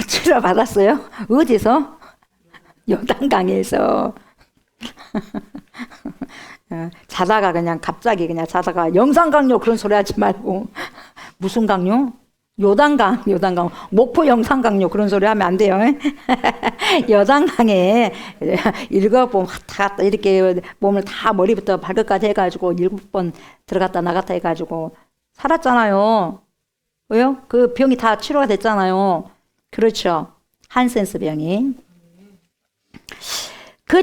치료받았어요. 어디서? 요단강에서. 자다가 그냥 갑자기 그냥 자다가 영산강요 그런 소리 하지 말고 무슨 강요? 요단강 목포 영산강요 그런 소리 하면 안 돼요. 요단강에 읽어보면 왔다 이렇게 몸을 다 머리부터 발끝까지 해가지고 7번 들어갔다 나갔다 해가지고 살았잖아요. 왜요? 그 병이 다 치료가 됐잖아요. 그렇죠. 한센스 병이.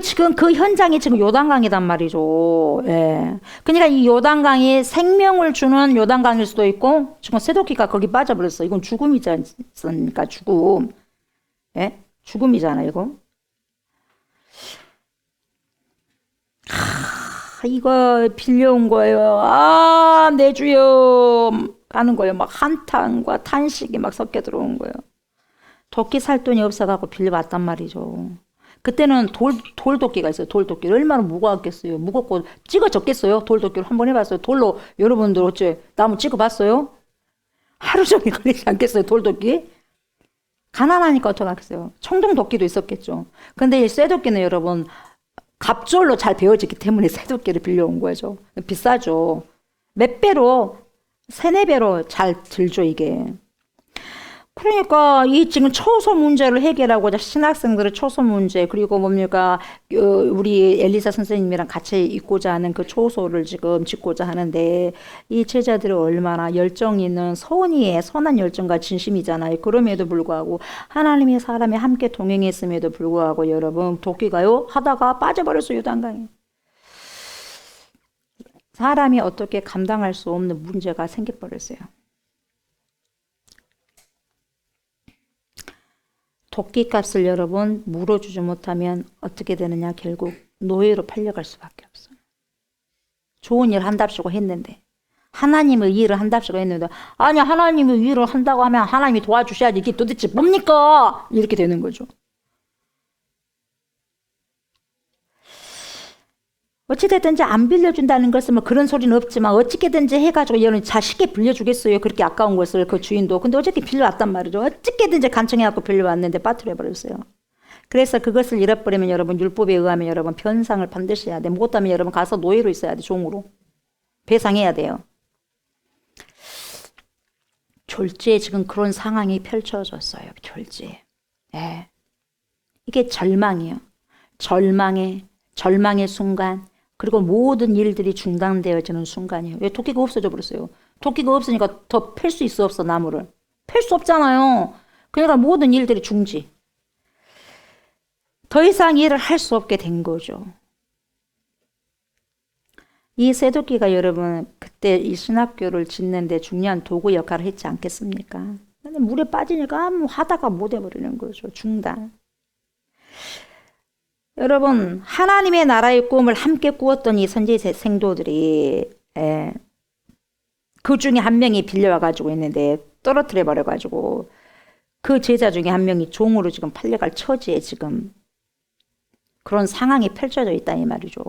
지금 그 현장이 지금 요단강이단 말이죠. 예. 그러니까 이 요단강이 생명을 주는 요단강일 수도 있고, 지금 쇠도끼가 거기 빠져버렸어. 이건 죽음이지 않습니까? 죽음. 예? 죽음이잖아, 이거. 이거 빌려온 거예요. 내 주여. 가는 거예요. 막 한탄과 탄식이 막 섞여 들어온 거예요. 도끼 살 돈이 없어갖고 빌려왔단 말이죠. 그때는 돌도끼가 있어요. 돌도끼. 얼마나 무거웠겠어요. 무겁고 찍어졌겠어요. 돌도끼를 한번 해봤어요. 돌로 여러분들 어째 나무 찍어봤어요? 하루 종일 걸리지 않겠어요. 돌도끼? 가난하니까 어떡하겠어요. 청동도끼도 있었겠죠. 근데 이 쇠도끼는 여러분 갑절로 잘 베어지기 때문에 쇠도끼를 빌려온 거죠. 비싸죠. 몇 배로 세네 배로 잘 들죠, 이게. 그러니까 이 지금 초소 문제를 해결하고자 신학생들의 초소 문제 그리고 뭡니까 우리 엘리사 선생님이랑 같이 있고자 하는 그 초소를 지금 짓고자 하는데 이 제자들이 얼마나 열정 있는 선한 열정과 진심이잖아요. 그럼에도 불구하고 하나님의 사람이 함께 동행했음에도 불구하고 여러분 도끼가요 하다가 빠져버렸어요. 요단강에. 사람이 어떻게 감당할 수 없는 문제가 생겨버렸어요. 도끼값을 여러분 물어주지 못하면 어떻게 되느냐 결국 노예로 팔려갈 수밖에 없어요. 좋은 일 한답시고 했는데 하나님의 일을 한답시고 했는데 아니 하나님의 일을 한다고 하면 하나님이 도와주셔야지 이게 도대체 뭡니까? 이렇게 되는 거죠. 어찌됐든지 안 빌려준다는 것은 뭐 그런 소리는 없지만 어떻게든지 해가지고 여러분 잘 쉽게 빌려주겠어요. 그렇게 아까운 것을 그 주인도. 근데 어쨌든 빌려왔단 말이죠. 어떻게든지 간청해갖고 빌려왔는데 빠뜨려버렸어요. 그래서 그것을 잃어버리면 여러분 율법에 의하면 여러분 변상을 반드시 해야 돼. 못하면 여러분 가서 노예로 있어야 돼. 종으로. 배상해야 돼요. 졸지에 지금 그런 상황이 펼쳐졌어요. 졸지에. 예. 이게 절망이에요. 절망의 순간. 그리고 모든 일들이 중단되어지는 순간이에요. 왜 도끼가 없어져 버렸어요. 도끼가 없으니까 더 팰 수 있어 없어 나무를. 팰 수 없잖아요. 그러니까 모든 일들이 중지. 더 이상 일을 할 수 없게 된 거죠. 이 쇠도끼가 여러분 그때 이 신학교를 짓는데 중요한 도구 역할을 했지 않겠습니까? 근데 물에 빠지니까 아무 하다가 못 해버리는 거죠. 중단. 여러분 하나님의 나라의 꿈을 함께 꾸었던 이 선지 생도들이 그 중에 한 명이 빌려와가지고 있는데 떨어뜨려 버려가지고 그 제자 중에 한 명이 종으로 지금 팔려갈 처지에 지금 그런 상황이 펼쳐져 있다 이 말이죠.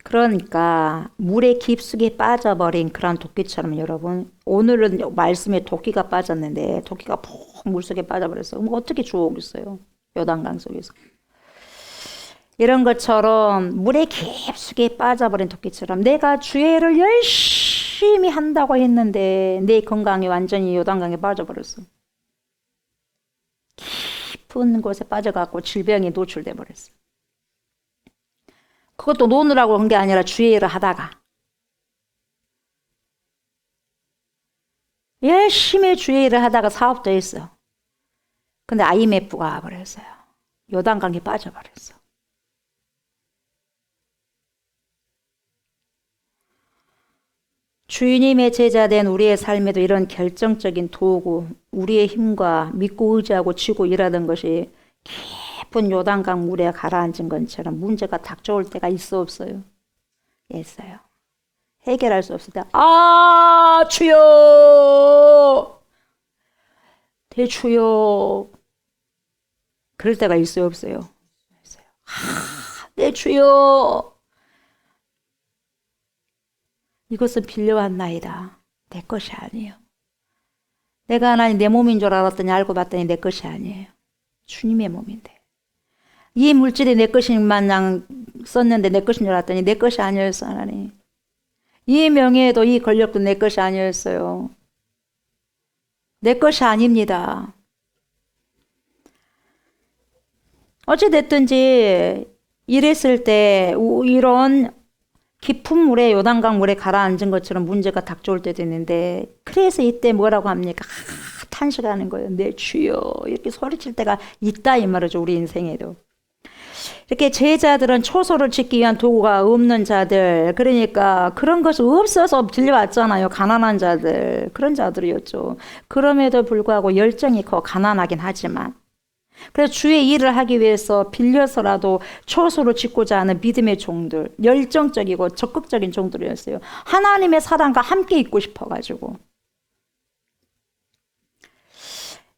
그러니까 물에 깊숙이 빠져버린 그런 도끼처럼 여러분 오늘은 말씀에 도끼가 빠졌는데 도끼가 푹 물속에 빠져버렸어요. 그럼 어떻게 주워오겠어요? 요단강 속에서. 이런 것처럼 물에 깊숙이 빠져버린 도끼처럼 내가 주의를 열심히 한다고 했는데 내 건강이 완전히 요단강에 빠져버렸어. 깊은 곳에 빠져갖고 질병에 노출돼 버렸어. 그것도 노느라고 한 게 아니라 주의를 하다가 열심히 주의를 하다가 사업도 했어. 근데 IMF가 와버렸어요. 요단강에 빠져버렸어. 주님의 제자된 우리의 삶에도 이런 결정적인 도구, 우리의 힘과 믿고 의지하고 쥐고 일하던 것이 깊은 요단강 물에 가라앉은 것처럼 문제가 닥쳐올 때가 있어 없어요? 있어요. 해결할 수 없을 때 주여 대주여 그럴 때가 있어요 없어요? 있어요. 내 주여 이것은 빌려왔나이다. 내 것이 아니에요. 내가 하나님 내 몸인 줄 알았더니 알고 봤더니 내 것이 아니에요. 주님의 몸인데 이 물질이 내 것인 마냥 썼는데 내 것인 줄 알았더니 내 것이 아니었어 하나님. 이 명예도 이 권력도 내 것이 아니었어요. 내 것이 아닙니다. 어찌됐든지 이랬을 때 이런 깊은 물에 요단강 물에 가라앉은 것처럼 문제가 닥쳐올 때도 있는데 그래서 이때 뭐라고 합니까? 탄식하는 거예요. 내 주여 이렇게 소리칠 때가 있다 이 말이죠. 우리 인생에도. 이렇게 제자들은 초소를 짓기 위한 도구가 없는 자들 그러니까 그런 것이 없어서 빌려왔잖아요. 가난한 자들 그런 자들이었죠. 그럼에도 불구하고 열정이 커 가난하긴 하지만 그래서 주의 일을 하기 위해서 빌려서라도 초소를 짓고자 하는 믿음의 종들 열정적이고 적극적인 종들이었어요. 하나님의 사랑과 함께 있고 싶어가지고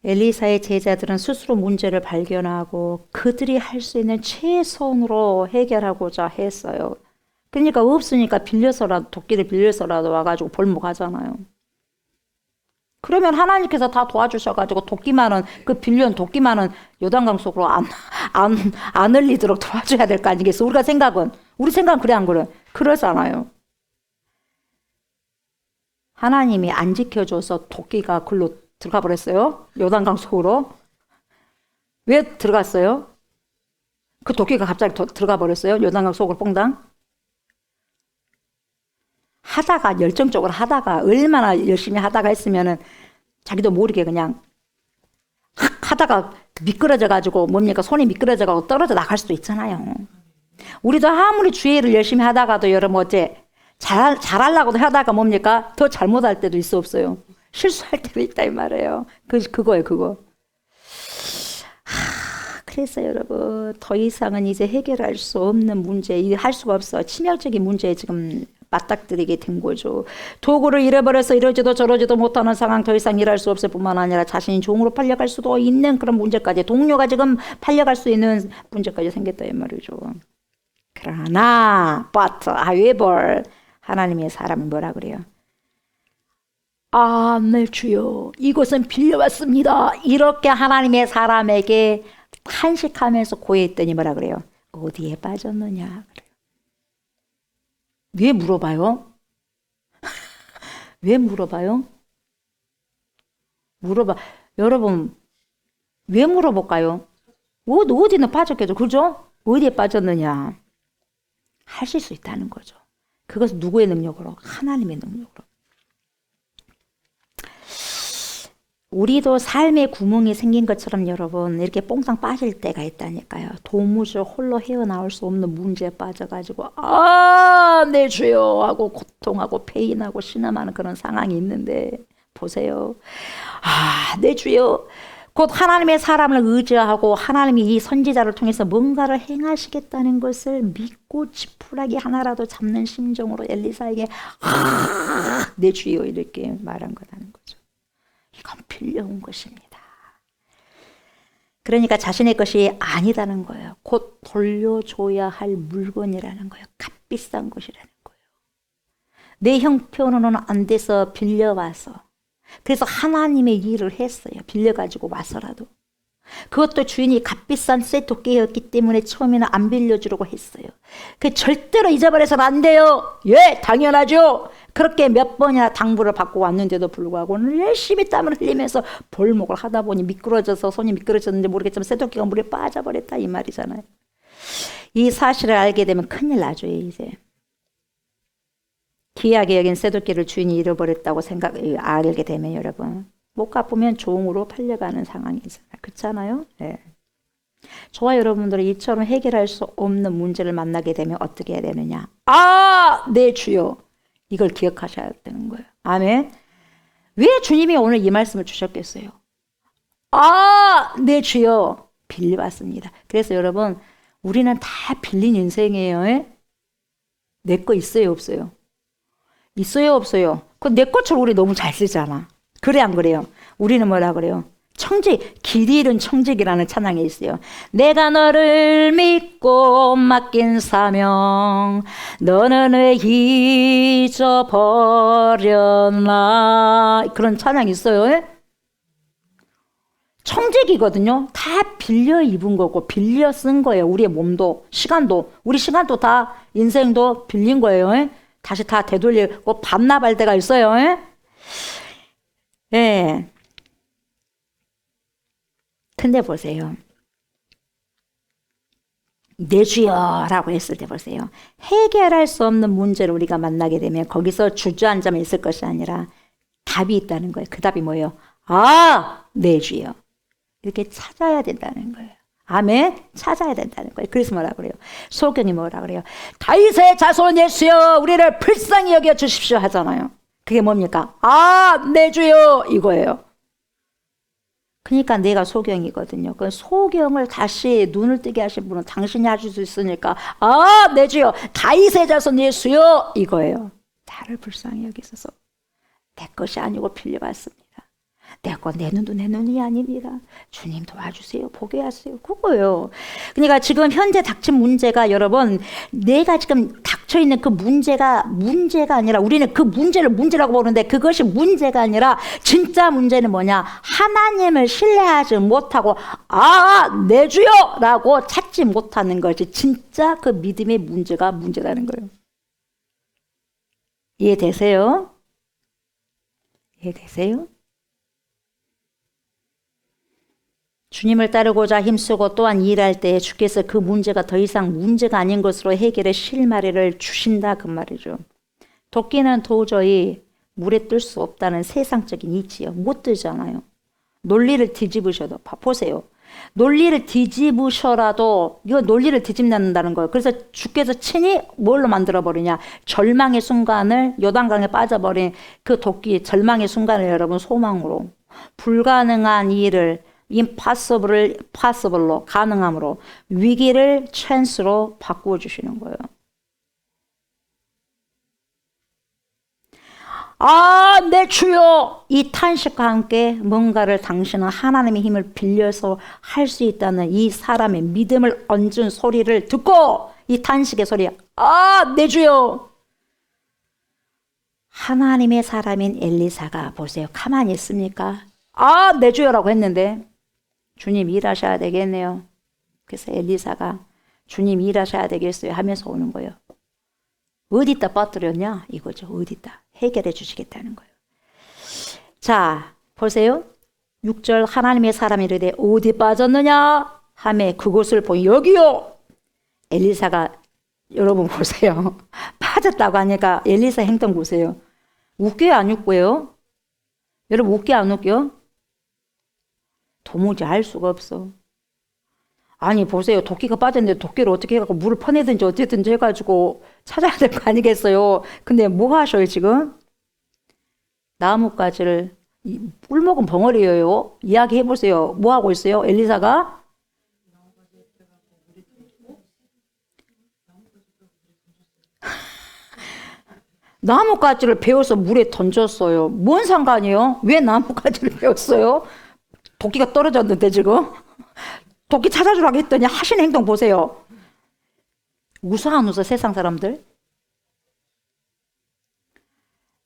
엘리사의 제자들은 스스로 문제를 발견하고 그들이 할 수 있는 최선으로 해결하고자 했어요. 그러니까 없으니까 빌려서라도 도끼를 빌려서라도 와가지고 벌목하잖아요. 그러면 하나님께서 다 도와주셔가지고 도끼만은 그 빌려온 도끼만은 요단강 속으로 안 흘리도록 도와줘야 될 거 아니겠어? 우리 생각은 그래 안 그래? 그러잖아요. 하나님이 안 지켜줘서 토끼가 글로 들어가 버렸어요. 요단강 속으로. 왜 들어갔어요? 그 토끼가 갑자기 들어가 버렸어요. 요단강 속으로 퐁당. 하다가 열정적으로 하다가 얼마나 열심히 하다가 했으면은 자기도 모르게 그냥 하다가 미끄러져 가지고 뭡니까? 손이 미끄러져 가지고 떨어져 나갈 수도 있잖아요. 우리도 아무리 주의를 열심히 하다가도 여러분 어째 잘하려고도 하다가 뭡니까? 더 잘못할 때도 있어 없어요? 실수할 때도 있다 이 말이에요. 그거예요, 그거. 그래서 여러분 더 이상은 이제 해결할 수 없는 문제, 할 수가 없어. 치명적인 문제에 지금 맞닥뜨리게 된 거죠. 도구를 잃어버려서 이러지도 저러지도 못하는 상황, 더 이상 일할 수 없을 뿐만 아니라 자신이 종으로 팔려갈 수도 있는 그런 문제까지, 동료가 지금 팔려갈 수 있는 문제까지 생겼다 이 말이죠. 그러나 however 하나님의 사람은 뭐라 그래요? 아, 네 주여, 이것은 빌려왔습니다. 이렇게 하나님의 사람에게 탄식하면서 고해했더니 뭐라 그래요? 어디에 빠졌느냐 그래요. 왜 물어봐요? 왜 물어봐요? 여러분 왜 물어볼까요? 어디는 빠졌겠죠, 그죠? 어디에 빠졌느냐 하실 수 있다는 거죠. 그것은 누구의 능력으로? 하나님의 능력으로. 우리도 삶의 구멍이 생긴 것처럼 여러분 이렇게 뽕땅 빠질 때가 있다니까요. 도무지 홀로 헤어나올 수 없는 문제에 빠져가지고 내 주여 하고 고통하고 페인하고 신음하는 그런 상황이 있는데 보세요. 내 주여, 곧 하나님의 사람을 의지하고 하나님이 이 선지자를 통해서 뭔가를 행하시겠다는 것을 믿고 지푸라기 하나라도 잡는 심정으로 엘리사에게 내 주여 이렇게 말한 거라는 거죠. 이건 빌려온 것입니다. 그러니까 자신의 것이 아니다는 거예요. 곧 돌려줘야 할 물건이라는 거예요. 값비싼 것이라는 거예요. 내 형편으로는 안 돼서 빌려와서, 그래서 하나님의 일을 했어요. 빌려가지고 와서라도. 그것도 주인이 값비싼 쇠토끼였기 때문에 처음에는 안 빌려주려고 했어요. 그 절대로 잊어버려서는 안 돼요. 예, 당연하죠. 그렇게 몇 번이나 당부를 받고 왔는데도 불구하고 열심히 땀을 흘리면서 볼목을 하다 보니 미끄러져서 손이 미끄러졌는지 모르겠지만 쇠토끼가 물에 빠져버렸다 이 말이잖아요. 이 사실을 알게 되면 큰일 나죠. 이제 귀하게 여긴 쇠토끼를 주인이 잃어버렸다고 알게 되면 여러분 못 갚으면 종으로 팔려가는 상황이잖아요. 그렇잖아요? 네. 저와 여러분들은 이처럼 해결할 수 없는 문제를 만나게 되면 어떻게 해야 되느냐? 네 주여. 이걸 기억하셔야 되는 거예요. 아멘. 왜 주님이 오늘 이 말씀을 주셨겠어요? 네 주여. 빌려왔습니다. 그래서 여러분 우리는 다 빌린 인생이에요. 내 거 있어요 없어요? 있어요 없어요? 그 내 것처럼 우리 너무 잘 쓰잖아. 그래 안 그래요? 우리는 뭐라 그래요? 청직, 길 잃은 청직이라는 찬양이 있어요. 내가 너를 믿고 맡긴 사명, 너는 왜 잊어버렸나? 그런 찬양이 있어요. 청직이거든요. 다 빌려 입은 거고 빌려 쓴 거예요. 우리의 몸도 시간도, 우리 시간도 다 인생도 빌린 거예요. 다시 다 되돌리고 반납할 때가 있어요. 예. 근데 보세요. 내 주여라고 했을 때 보세요. 해결할 수 없는 문제를 우리가 만나게 되면 거기서 주저앉아만 있을 것이 아니라 답이 있다는 거예요. 그 답이 뭐예요? 내 주여. 이렇게 찾아야 된다는 거예요. 아멘. 찾아야 된다는 거예요. 그래서 뭐라 그래요? 소경이 뭐라 그래요? 다윗의 자손 예수여 우리를 불쌍히 여겨 주십시오 하잖아요. 그게 뭡니까? 내 주여 이거예요. 그러니까 내가 소경이거든요. 그 소경을 다시 눈을 뜨게 하신 분은 당신이 하실 수 있으니까 내 주여 다윗의 자손 예수여 이거예요. 나를 불쌍히 여기셔서 내 것이 아니고 빌려왔습니다. 내 거 내 눈도 내 눈이 아닙니다. 주님 도와주세요. 보게 하세요. 그거예요. 그러니까 지금 현재 닥친 문제가 여러분 내가 지금 닥쳐있는 그 문제가 아니라 우리는 그 문제를 문제라고 보는데 그것이 문제가 아니라 진짜 문제는 뭐냐? 하나님을 신뢰하지 못하고 내 주여 라고 찾지 못하는 것이 진짜 그 믿음의 문제가 문제라는 거예요. 이해되세요? 이해되세요? 주님을 따르고자 힘쓰고 또한 일할 때 주께서 그 문제가 더 이상 문제가 아닌 것으로 해결의 실마리를 주신다 그 말이죠. 도끼는 도저히 물에 뜰 수 없다는 세상적인 이치요. 못 뜨잖아요. 논리를 뒤집으셔도 보세요. 논리를 뒤집으셔라도 이거 논리를 뒤집는다는 거예요. 그래서 주께서 친히 뭘로 만들어버리냐. 절망의 순간을 요단강에 빠져버린 그 도끼 절망의 순간을 여러분 소망으로 불가능한 일을 possible로 가능함으로 위기를 찬스로 바꾸어 주시는 거예요. 아, 내 주여! 이 탄식과 함께 뭔가를 당신은 하나님의 힘을 빌려서 할 수 있다는 이 사람의 믿음을 얹은 소리를 듣고 이 탄식의 소리, 아, 내 주여! 하나님의 사람인 엘리사가 보세요. 가만히 있습니까? 아, 내 주여라고 했는데 주님 일하셔야 되겠네요. 그래서 엘리사가 주님 일하셔야 되겠어요 하면서 오는 거예요. 어디다 빠뜨렸냐 이거죠. 어디다 해결해 주시겠다는 거예요. 자 보세요. 6절 하나님의 사람이 이르되 어디 빠졌느냐 하매 그곳을 보니 여기요. 엘리사가 여러분 보세요. 빠졌다고 하니까 엘리사 행동 보세요. 웃겨요 안 웃겨요? 여러분 웃겨 안 웃겨? 도무지 알 수가 없어. 아니 보세요. 도끼가 빠졌는데 도끼를 어떻게 해갖고 물을 퍼내든지 어쨌든지 해가지고 찾아야 될 거 아니겠어요. 근데 뭐 하셔요 지금? 나뭇가지를 꿀 먹은 벙어리예요. 이야기해보세요. 뭐 하고 있어요? 엘리사가? 나뭇가지를 베어서 물에 던졌어요. 뭔 상관이에요? 왜 나뭇가지를 베었어요? 도끼가 떨어졌는데 지금? 도끼 찾아주라고 했더니 하신 행동 보세요. 웃어 안 웃어 세상 사람들?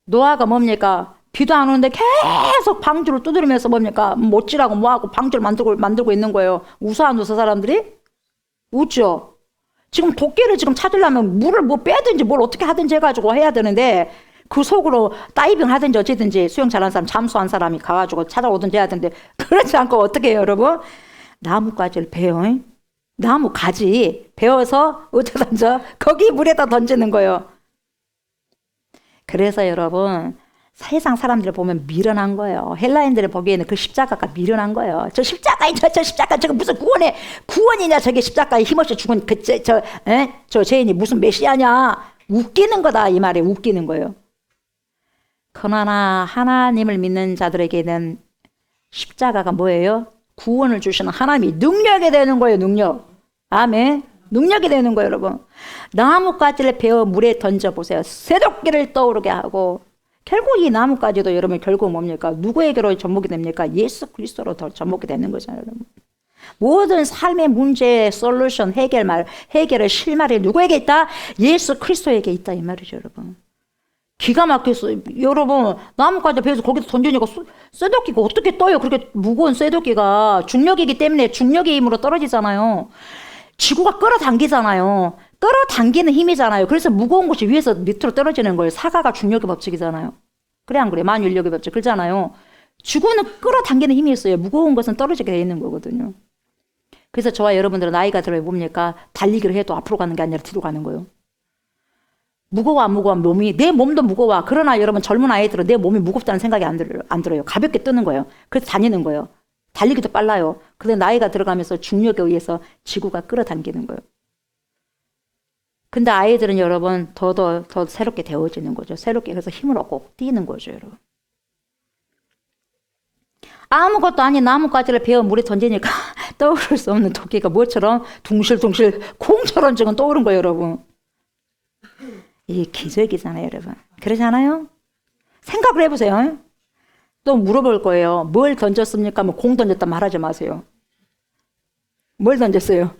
노아가 뭡니까? 비도 안 오는데 계속 방주를 두드리면서 뭡니까? 못지라고 뭐하고 방주를 만들고 있는 거예요. 웃어 안 웃어 사람들이? 웃죠? 지금 도끼를 지금 찾으려면 물을 뭐 빼든지 뭘 어떻게 하든지 해가지고 해야 되는데 그 속으로 다이빙 하든지 어쨌든지 수영 잘하는 사람 잠수한 사람이 가가지고 찾아오든지 해야 되는데 그렇지 않고 어떻게 해요 여러분? 나뭇가지를 베어. 나뭇가지 베어서 어디다 던져? 거기 물에다 던지는 거예요. 그래서 여러분 세상 사람들을 보면 미련한 거예요. 헬라인들을 보기에는 그 십자가가 미련한 거예요. 저 십자가인 저 십자가 저거 무슨 구원이냐 저게 십자가에 힘없이 죽은 저 죄인이 무슨 메시아냐. 웃기는 거다 이 말에 웃기는 거예요. 그러나 하나님을 믿는 자들에게는 십자가가 뭐예요? 구원을 주시는 하나님이 능력이 되는 거예요. 능력. 아멘. 능력이 되는 거예요 여러분. 나뭇가지를 베어 물에 던져보세요. 새도끼를 떠오르게 하고 결국 이 나뭇가지도 여러분 결국 뭡니까? 누구에게로 접목이 됩니까? 예수 그리스도로 더 접목이 되는 거잖아요 여러분. 모든 삶의 문제의 솔루션 해결의 실마리 누구에게 있다? 예수 그리스도에게 있다 이 말이죠 여러분. 기가 막혔어요. 여러분 나뭇가지 베어서 거기서 던지니까 쇠도끼가 어떻게 떠요? 그렇게 무거운 쇠도끼가 중력이기 때문에 중력의 힘으로 떨어지잖아요. 지구가 끌어당기잖아요. 끌어당기는 힘이잖아요. 그래서 무거운 것이 위에서 밑으로 떨어지는 거예요. 사가가 중력의 법칙이잖아요. 그래 안 그래? 만유인력의 법칙 그러잖아요. 지구는 끌어당기는 힘이 있어요. 무거운 것은 떨어지게 돼 있는 거거든요. 그래서 저와 여러분들은 나이가 들어야 뭡니까? 달리기를 해도 앞으로 가는 게 아니라 뒤로 가는 거예요. 무거워 안 무거워 몸이 내 몸도 무거워. 그러나 여러분 젊은 아이들은 내 몸이 무겁다는 생각이 안 들어요. 가볍게 뜨는 거예요. 그래서 다니는 거예요. 달리기도 빨라요. 근데 나이가 들어가면서 중력에 의해서 지구가 끌어당기는 거예요. 근데 아이들은 여러분 더 새롭게 되어지는 거죠. 새롭게 그래서 힘을 얻고 뛰는 거죠 여러분. 아무것도 아닌 나뭇가지를 베어 물에 던지니까 떠오를 수 없는 도끼가 뭐처럼 둥실둥실 콩처럼 지금 떠오른 거예요 여러분. 이게 기적이잖아요 여러분. 그러지 않아요? 생각을 해보세요. 또 물어볼 거예요. 뭘 던졌습니까? 뭐 공 던졌다 말하지 마세요. 뭘 던졌어요?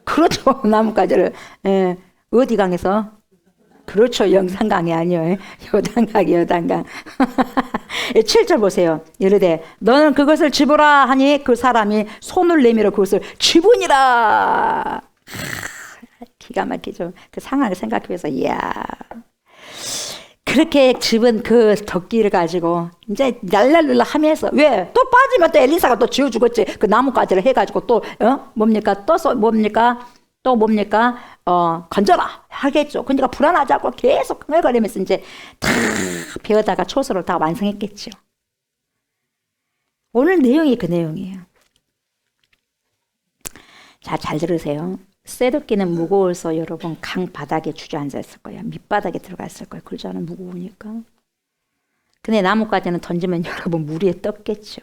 그렇죠. 나뭇가지를. 예. 어디 강에서? 그렇죠. 영산강이 아니에요. 요단강. 7절 보세요. 이르되 너는 그것을 집으라 하니 그 사람이 손을 내밀어 그것을 집으니라. 기가 막히죠. 그 상황을 생각해서 이야. 그렇게 집은 그 도끼를 가지고 이제 랄랄랄라 하면서 왜 또 빠지면 또 엘리사가 또 지어 주겠지. 그 나뭇가지를 해가지고 또 뭡니까 건져라 하겠죠. 그러니까 불안하자고 계속 흥얼거리면서 이제 다 배우다가 초소를 다 완성했겠죠. 오늘 내용이 그 내용이에요. 자, 잘 들으세요. 쇠도끼는 무거워서 여러분 강 바닥에 주저앉아 있을 거예요. 밑바닥에 들어가 있을 거예요. 그러잖아요. 무거우니까. 근데 나뭇가지는 던지면 여러분 물 위에 떴겠죠.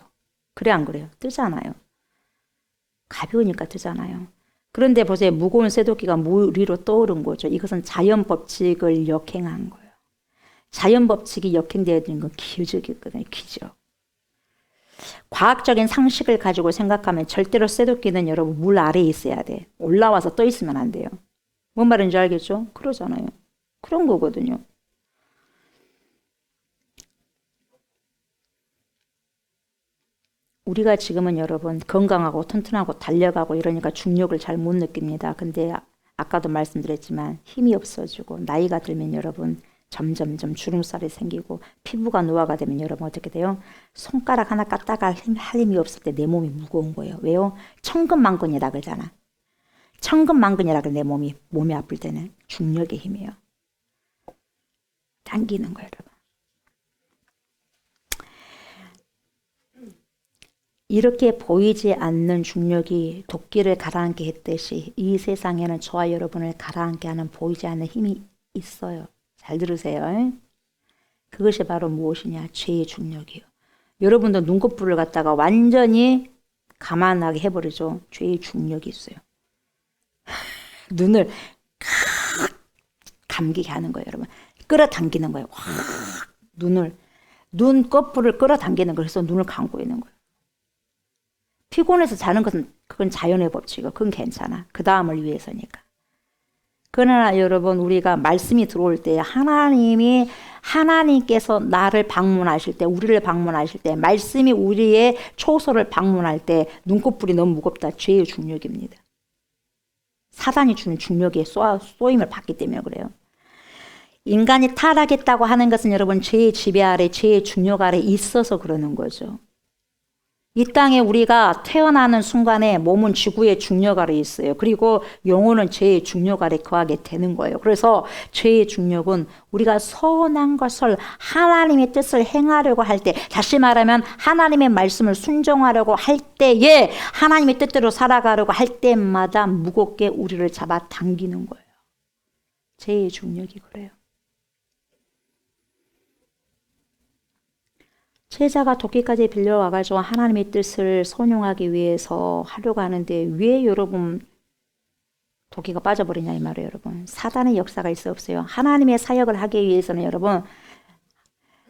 그래 안 그래요? 뜨잖아요. 가벼우니까 뜨잖아요. 그런데 보세요. 무거운 쇠도끼가 물 위로 떠오른 거죠. 이것은 자연 법칙을 역행한 거예요. 자연 법칙이 역행되어야 되는 건 기적이거든요. 기적. 과학적인 상식을 가지고 생각하면 절대로 쇠도끼는 여러분 물 아래에 있어야 돼. 올라와서 떠 있으면 안 돼요. 뭔 말인지 알겠죠? 그러잖아요. 그런 거거든요. 우리가 지금은 여러분 건강하고 튼튼하고 달려가고 이러니까 중력을 잘 못 느낍니다. 근데 아까도 말씀드렸지만 힘이 없어지고 나이가 들면 여러분 점점점 주름살이 생기고 피부가 노화가 되면 여러분 어떻게 돼요? 손가락 하나 깠다가 할 힘이 없을 때 내 몸이 무거운 거예요. 왜요? 천근만근이라 그러잖아. 천근만근이라 그래. 내 몸이 아플 때는 중력의 힘이에요. 당기는 거예요, 여러분. 이렇게 보이지 않는 중력이 도끼를 가라앉게 했듯이 이 세상에는 저와 여러분을 가라앉게 하는 보이지 않는 힘이 있어요. 잘 들으세요. 그것이 바로 무엇이냐? 죄의 중력이요. 여러분도 눈꺼풀을 갖다가 완전히 가만하게 해버리죠. 죄의 중력이 있어요. 눈을 감기게 하는 거예요, 여러분. 끌어당기는 거예요. 확 눈꺼풀을 끌어당기는 거예요. 그래서 눈을 감고 있는 거예요. 피곤해서 자는 것은 그건 자연의 법칙이고 그건 괜찮아. 그 다음을 위해서니까. 그러나 여러분 우리가 말씀이 들어올 때 하나님께서 나를 방문하실 때 우리를 방문하실 때 말씀이 우리의 초소를 방문할 때 눈꺼풀이 너무 무겁다. 죄의 중력입니다. 사단이 주는 중력에 쏘임을 받기 때문에 그래요. 인간이 타락했다고 하는 것은 여러분 죄의 지배 아래 죄의 중력 아래 있어서 그러는 거죠. 이 땅에 우리가 태어나는 순간에 몸은 지구의 중력 아래 있어요. 그리고 영혼은 죄의 중력 아래 거하게 되는 거예요. 그래서 죄의 중력은 우리가 선한 것을 하나님의 뜻을 행하려고 할 때, 다시 말하면 하나님의 말씀을 순종하려고 할 때에 하나님의 뜻대로 살아가려고 할 때마다 무겁게 우리를 잡아 당기는 거예요. 죄의 중력이 그래요. 제자가 도끼까지 빌려와가지고 하나님의 뜻을 순종하기 위해서 하려고 하는데 왜 여러분 도끼가 빠져버리냐 이 말이에요. 여러분 사단의 역사가 있어 없어요? 하나님의 사역을 하기 위해서는 여러분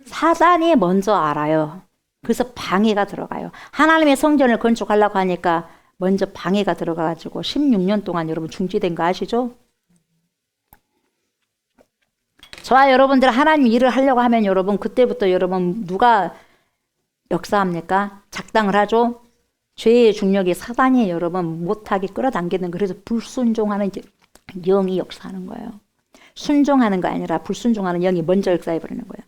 사단이 먼저 알아요. 그래서 방해가 들어가요. 하나님의 성전을 건축하려고 하니까 먼저 방해가 들어가가지고 16년 동안 여러분 중지된 거 아시죠? 저와 여러분들 하나님 일을 하려고 하면 여러분 그때부터 여러분 누가 역사합니까? 작당을 하죠. 죄의 중력이 사단이 여러분 못하게 끌어당기는 그래서 불순종하는 영이 역사하는 거예요. 순종하는 거 아니라 불순종하는 영이 먼저 역사해버리는 거예요.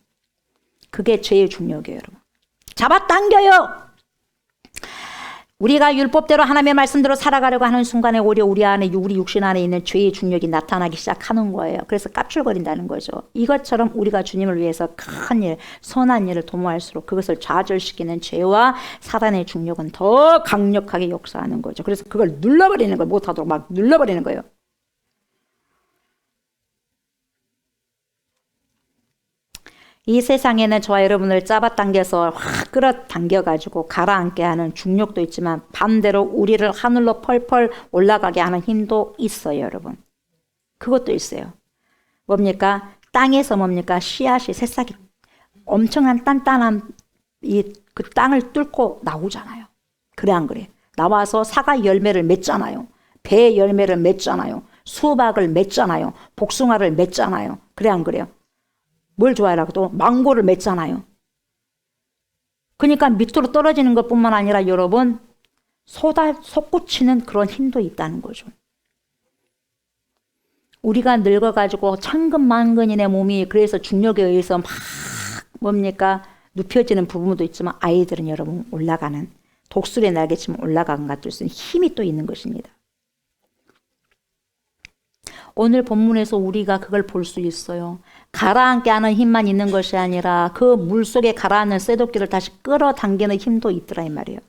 그게 죄의 중력이에요. 여러분. 잡아당겨요. 우리가 율법대로 하나님의 말씀대로 살아가려고 하는 순간에 오히려 우리 육신 안에 있는 죄의 중력이 나타나기 시작하는 거예요. 그래서 깝출거린다는 거죠. 이것처럼 우리가 주님을 위해서 큰 일, 선한 일을 도모할수록 그것을 좌절시키는 죄와 사단의 중력은 더 강력하게 역사하는 거죠. 그래서 그걸 눌러버리는 거예요. 못하도록 막 눌러버리는 거예요. 이 세상에는 저와 여러분을 잡아당겨서 확 끌어당겨가지고 가라앉게 하는 중력도 있지만 반대로 우리를 하늘로 펄펄 올라가게 하는 힘도 있어요, 여러분. 그것도 있어요. 뭡니까? 땅에서 뭡니까? 씨앗이 새싹이 엄청난 단단한 그 땅을 뚫고 나오잖아요. 그래 안 그래? 나와서 사과 열매를 맺잖아요. 배 열매를 맺잖아요. 수박을 맺잖아요. 복숭아를 맺잖아요. 그래 안 그래요? 뭘 좋아해라고 또 망고를 맺잖아요. 그러니까 밑으로 떨어지는 것뿐만 아니라 여러분 솟구치는 그런 힘도 있다는 거죠. 우리가 늙어가지고 천근만근이네 몸이 그래서 중력에 의해서 막 뭡니까 눕혀지는 부분도 있지만 아이들은 여러분 올라가는 독수리의 날개처럼 올라가는 것도 있으니 힘이 또 있는 것입니다. 오늘 본문에서 우리가 그걸 볼 수 있어요. 가라앉게 하는 힘만 있는 것이 아니라 그 물속에 가라앉는 쇠도끼를 다시 끌어당기는 힘도 있더라 이 말이에요.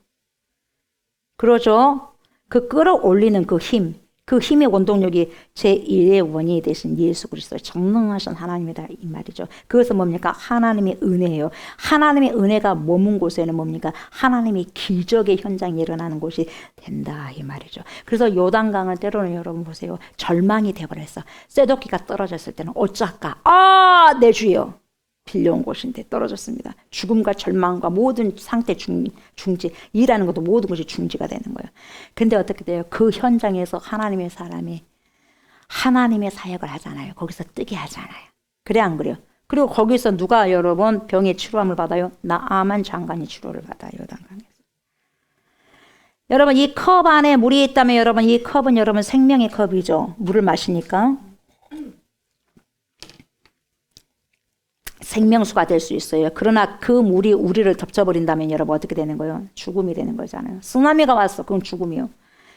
그러죠? 그 끌어올리는 그 힘, 그 힘의 원동력이 제1의 원인이 되신 예수 그리스도의 전능하신 하나님이다 이 말이죠. 그것은 뭡니까? 하나님의 은혜예요. 하나님의 은혜가 머문 곳에는 뭡니까? 하나님의 기적의 현장이 일어나는 곳이 된다 이 말이죠. 그래서 요단강을 때로는 여러분 보세요. 절망이 되어버렸어. 쇠도끼가 떨어졌을 때는 어쩔까? 내 주여. 빌려온 곳인데 떨어졌습니다. 죽음과 절망과 모든 상태 중지, 일하는 것도 모든 것이 중지가 되는 거예요. 근데 어떻게 돼요? 그 현장에서 하나님의 사람이 하나님의 사역을 하잖아요. 거기서 뜨게 하잖아요. 그래 안 그래요? 그리고 거기서 누가 여러분 병의 치료함을 받아요? 나아만 장관이 치료를 받아요. 요단강에서. 여러분 이 컵 안에 물이 있다면 여러분 이 컵은 여러분 생명의 컵이죠. 물을 마시니까. 생명수가 될 수 있어요. 그러나 그 물이 우리를 덮쳐버린다면 여러분 어떻게 되는 거예요? 죽음이 되는 거잖아요. 쓰나미가 왔어. 그럼 죽음이요.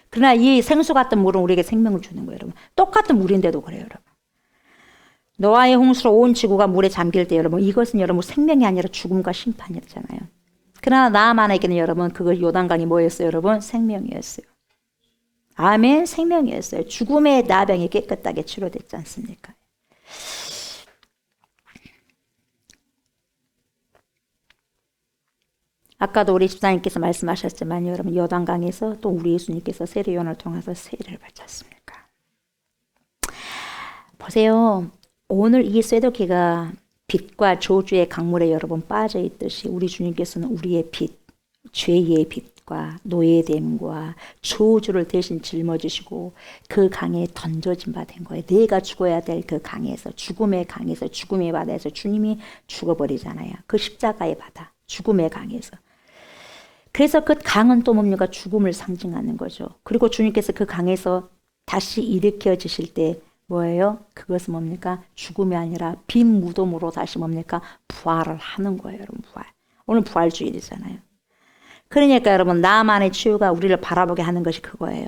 그러나 이 생수 같은 물은 우리에게 생명을 주는 거예요. 여러분. 똑같은 물인데도 그래요. 여러분. 노아의 홍수로 온 지구가 물에 잠길 때 여러분 이것은 여러분 생명이 아니라 죽음과 심판이잖아요. 그러나 나만에게는 여러분 그걸 요단강이 뭐였어요? 여러분 생명이었어요. 아멘. 생명이었어요. 죽음의 나병이 깨끗하게 치료됐지 않습니까? 아까도 우리 집사님께서 말씀하셨지만 여러분 요단강에서 또 우리 예수님께서 세례요한을 통해서 세례를 받지 않습니까? 보세요. 오늘 이 쇠도끼가 빛과 저주의 강물에 여러분 빠져 있듯이 우리 주님께서는 우리의 빛, 죄의 빛과 노예됨과 저주를 대신 짊어지시고 그 강에 던져진 바 된 거예요. 내가 죽어야 될 그 강에서 죽음의 강에서 죽음의 바다에서 주님이 죽어버리잖아요. 그 십자가의 바다, 죽음의 강에서. 그래서 그 강은 또 뭡니까? 죽음을 상징하는 거죠. 그리고 주님께서 그 강에서 다시 일으켜지실 때 뭐예요? 그것은 뭡니까? 죽음이 아니라 빈 무덤으로 다시 뭡니까? 부활을 하는 거예요. 여러분 부활. 오늘 부활주일이잖아요. 그러니까 여러분 나만의 치유가 우리를 바라보게 하는 것이 그거예요.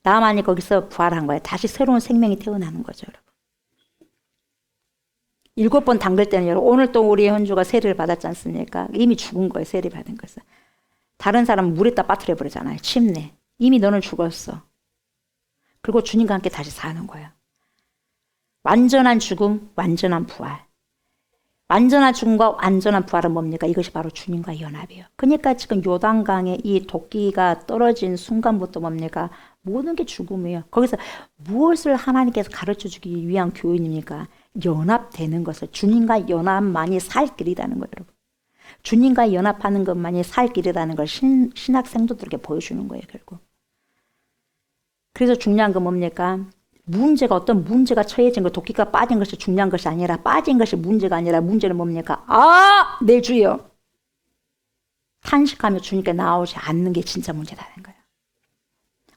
나만이 거기서 부활한 거예요. 다시 새로운 생명이 태어나는 거죠. 여러분. 7번 담글 때는 여러분 오늘 또 우리 현주가 세례를 받았지 않습니까? 이미 죽은 거예요. 세례 받은 것은. 다른 사람은 물에다 빠뜨려 버리잖아요. 침내. 이미 너는 죽었어. 그리고 주님과 함께 다시 사는 거예요. 완전한 죽음, 완전한 부활. 완전한 죽음과 완전한 부활은 뭡니까? 이것이 바로 주님과의 연합이에요. 그러니까 지금 요단강에 이 도끼가 떨어진 순간부터 뭡니까? 모든 게 죽음이에요. 거기서 무엇을 하나님께서 가르쳐 주기 위한 교훈입니까? 연합되는 것을, 주님과 연합만이 살 길이라는 거예요. 여러분. 주님과 연합하는 것만이 살 길이라는 걸 신학 생도들에게 보여주는 거예요. 결국. 그래서 중요한 건 뭡니까? 문제가 어떤 문제가 처해진 거, 도끼가 빠진 것이 중요한 것이 아니라 빠진 것이 문제가 아니라 문제는 뭡니까? 내 주여! 탄식하며 주님께 나오지 않는 게 진짜 문제라는 거예요.